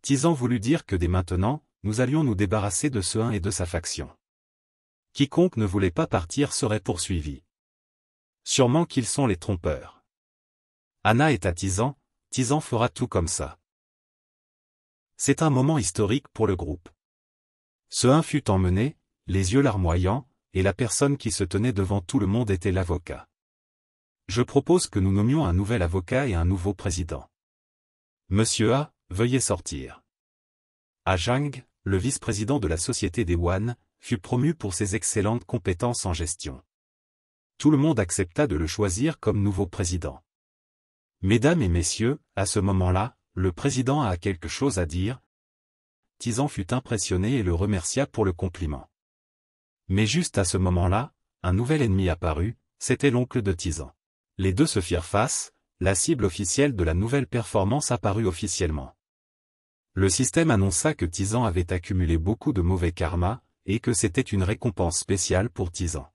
Speaker 1: Tizan voulut dire que dès maintenant, nous allions nous débarrasser de ce 1 et de sa faction. Quiconque ne voulait pas partir serait poursuivi. Sûrement qu'ils sont les trompeurs. Anna est à Tizan, Tizan fera tout comme ça. C'est un moment historique pour le groupe. Ce 1 fut emmené, les yeux larmoyants, et la personne qui se tenait devant tout le monde était l'avocat. Je propose que nous nommions un nouvel avocat et un nouveau président. Monsieur A, veuillez sortir. A Zhang, le vice-président de la société des Wan, fut promu pour ses excellentes compétences en gestion. Tout le monde accepta de le choisir comme nouveau président. Mesdames et messieurs, à ce moment-là, le président a quelque chose à dire. Tizan fut impressionné et le remercia pour le compliment. Mais juste à ce moment-là, un nouvel ennemi apparut, c'était l'oncle de Tizan. Les deux se firent face, la cible officielle de la nouvelle performance apparut officiellement. Le système annonça que Tizan avait accumulé beaucoup de mauvais karma, et que c'était une récompense spéciale pour Tizan.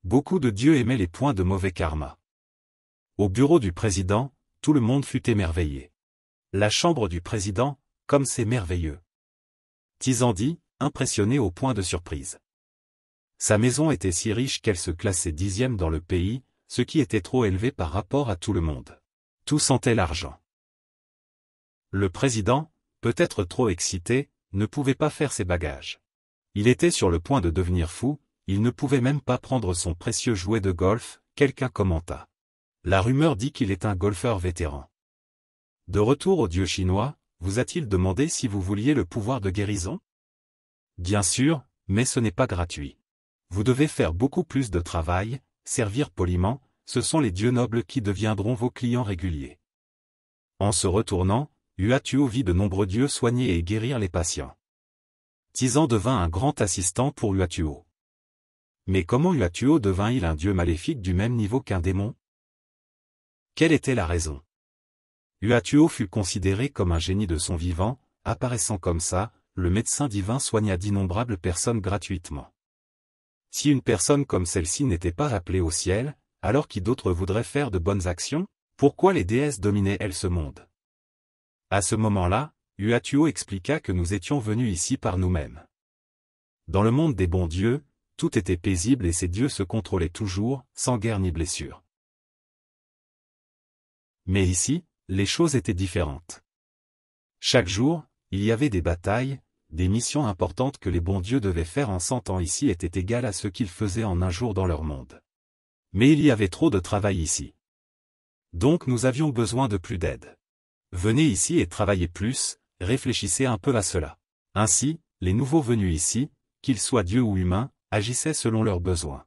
Speaker 1: Beaucoup de dieux aimaient les points de mauvais karma. Au bureau du président, tout le monde fut émerveillé. La chambre du président, comme c'est merveilleux. Tizan dit, impressionné au point de surprise. Sa maison était si riche qu'elle se classait 10e dans le pays, ce qui était trop élevé par rapport à tout le monde. Tout sentait l'argent. Le président, peut-être trop excité, ne pouvait pas faire ses bagages. Il était sur le point de devenir fou, il ne pouvait même pas prendre son précieux jouet de golf, quelqu'un commenta. La rumeur dit qu'il est un golfeur vétéran. De retour au dieu chinois, vous a-t-il demandé si vous vouliez le pouvoir de guérison? Bien sûr, mais ce n'est pas gratuit. Vous devez faire beaucoup plus de travail, servir poliment, ce sont les dieux nobles qui deviendront vos clients réguliers. En se retournant, Huatuo vit de nombreux dieux soigner et guérir les patients. Tizan devint un grand assistant pour Huatuo. Mais comment Huatuo devint-il un dieu maléfique du même niveau qu'un démon? Quelle était la raison? Huatuo fut considéré comme un génie de son vivant, apparaissant comme ça, le médecin divin soigna d'innombrables personnes gratuitement. Si une personne comme celle-ci n'était pas appelée au ciel, alors qui d'autre voudrait faire de bonnes actions? Pourquoi les déesses dominaient-elles ce monde? À ce moment-là, Huatuo expliqua que nous étions venus ici par nous-mêmes. Dans le monde des bons dieux, tout était paisible et ces dieux se contrôlaient toujours, sans guerre ni blessure. Mais ici, les choses étaient différentes. Chaque jour, il y avait des batailles, des missions importantes que les bons dieux devaient faire en 100 ans ici étaient égales à ce qu'ils faisaient en un jour dans leur monde. Mais il y avait trop de travail ici. Donc nous avions besoin de plus d'aide. Venez ici et travaillez plus, réfléchissez un peu à cela. Ainsi, les nouveaux venus ici, qu'ils soient dieux ou humains, agissaient selon leurs besoins.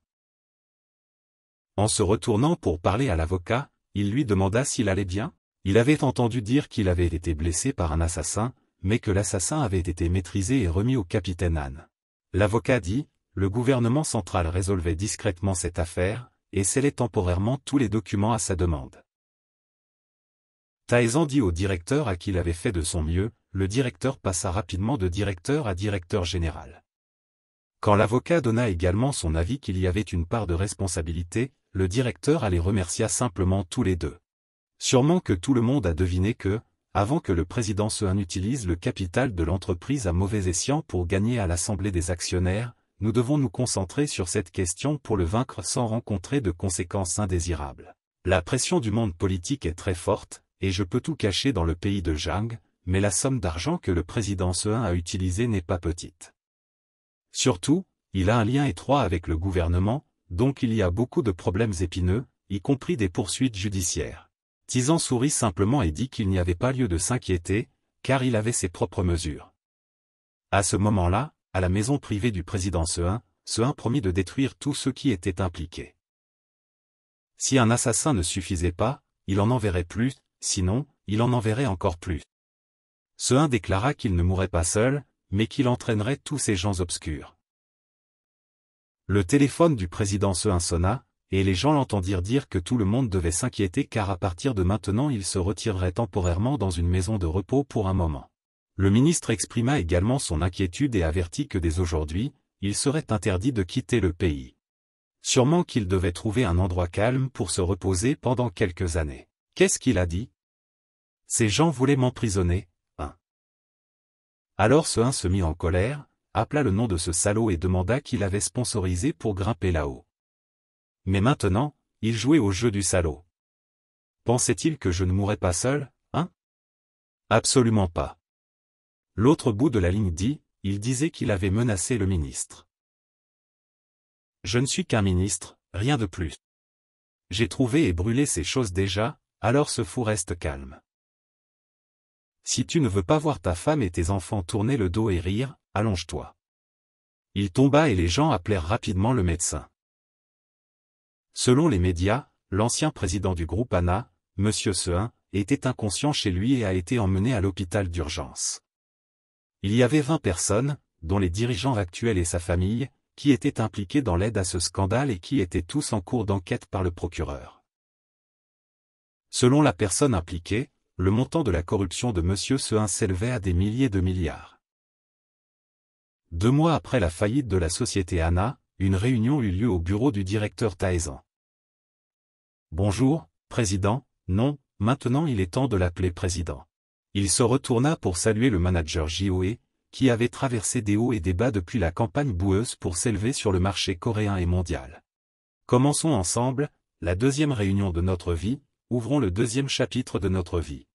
Speaker 1: En se retournant pour parler à l'avocat, il lui demanda s'il allait bien. Il avait entendu dire qu'il avait été blessé par un assassin, mais que l'assassin avait été maîtrisé et remis au capitaine Han. L'avocat dit, le gouvernement central résolvait discrètement cette affaire, et scellait temporairement tous les documents à sa demande. Taezan dit au directeur à qui il avait fait de son mieux, le directeur passa rapidement de directeur à directeur général. Quand l'avocat donna également son avis qu'il y avait une part de responsabilité, le directeur les remercia simplement tous les deux. Sûrement que tout le monde a deviné que, avant que le président Seun utilise le capital de l'entreprise à mauvais escient pour gagner à l'Assemblée des actionnaires, nous devons nous concentrer sur cette question pour le vaincre sans rencontrer de conséquences indésirables. La pression du monde politique est très forte, et je peux tout cacher dans le pays de Jang, mais la somme d'argent que le président Seun a utilisée n'est pas petite. Surtout, il a un lien étroit avec le gouvernement, donc il y a beaucoup de problèmes épineux, y compris des poursuites judiciaires. Taezan sourit simplement et dit qu'il n'y avait pas lieu de s'inquiéter, car il avait ses propres mesures. À ce moment-là, à la maison privée du président Seun promit de détruire tous ceux qui étaient impliqués. Si un assassin ne suffisait pas, il en enverrait plus, sinon, il en enverrait encore plus. Seun déclara qu'il ne mourrait pas seul, mais qu'il entraînerait tous ces gens obscurs. Le téléphone du président Seun sonna, et les gens l'entendirent dire que tout le monde devait s'inquiéter car à partir de maintenant il se retirerait temporairement dans une maison de repos pour un moment. Le ministre exprima également son inquiétude et avertit que dès aujourd'hui, il serait interdit de quitter le pays. Sûrement qu'il devait trouver un endroit calme pour se reposer pendant quelques années. Qu'est-ce qu'il a dit? Ces gens voulaient m'emprisonner, hein. Alors Seun se mit en colère, appela le nom de ce salaud et demanda qui l'avait sponsorisé pour grimper là-haut. Mais maintenant, il jouait au jeu du salaud. Pensait-il que je ne mourrais pas seul, hein? Absolument pas. L'autre bout de la ligne dit, il disait qu'il avait menacé le ministre. Je ne suis qu'un ministre, rien de plus. J'ai trouvé et brûlé ces choses déjà, alors ce fou reste calme. Si tu ne veux pas voir ta femme et tes enfants tourner le dos et rire, allonge-toi. Il tomba et les gens appelèrent rapidement le médecin. Selon les médias, l'ancien président du groupe ANA, M. Seun, était inconscient chez lui et a été emmené à l'hôpital d'urgence. Il y avait 20 personnes, dont les dirigeants actuels et sa famille, qui étaient impliqués dans l'aide à ce scandale et qui étaient tous en cours d'enquête par le procureur. Selon la personne impliquée, le montant de la corruption de M. Seun s'élevait à des milliers de milliards. 2 mois après la faillite de la société ANA, une réunion eut lieu au bureau du directeur Taezan. Bonjour, président, non, maintenant il est temps de l'appeler président. Il se retourna pour saluer le manager JOE, qui avait traversé des hauts et des bas depuis la campagne boueuse pour s'élever sur le marché coréen et mondial. Commençons ensemble, la 2e réunion de notre vie, ouvrons le 2e chapitre de notre vie.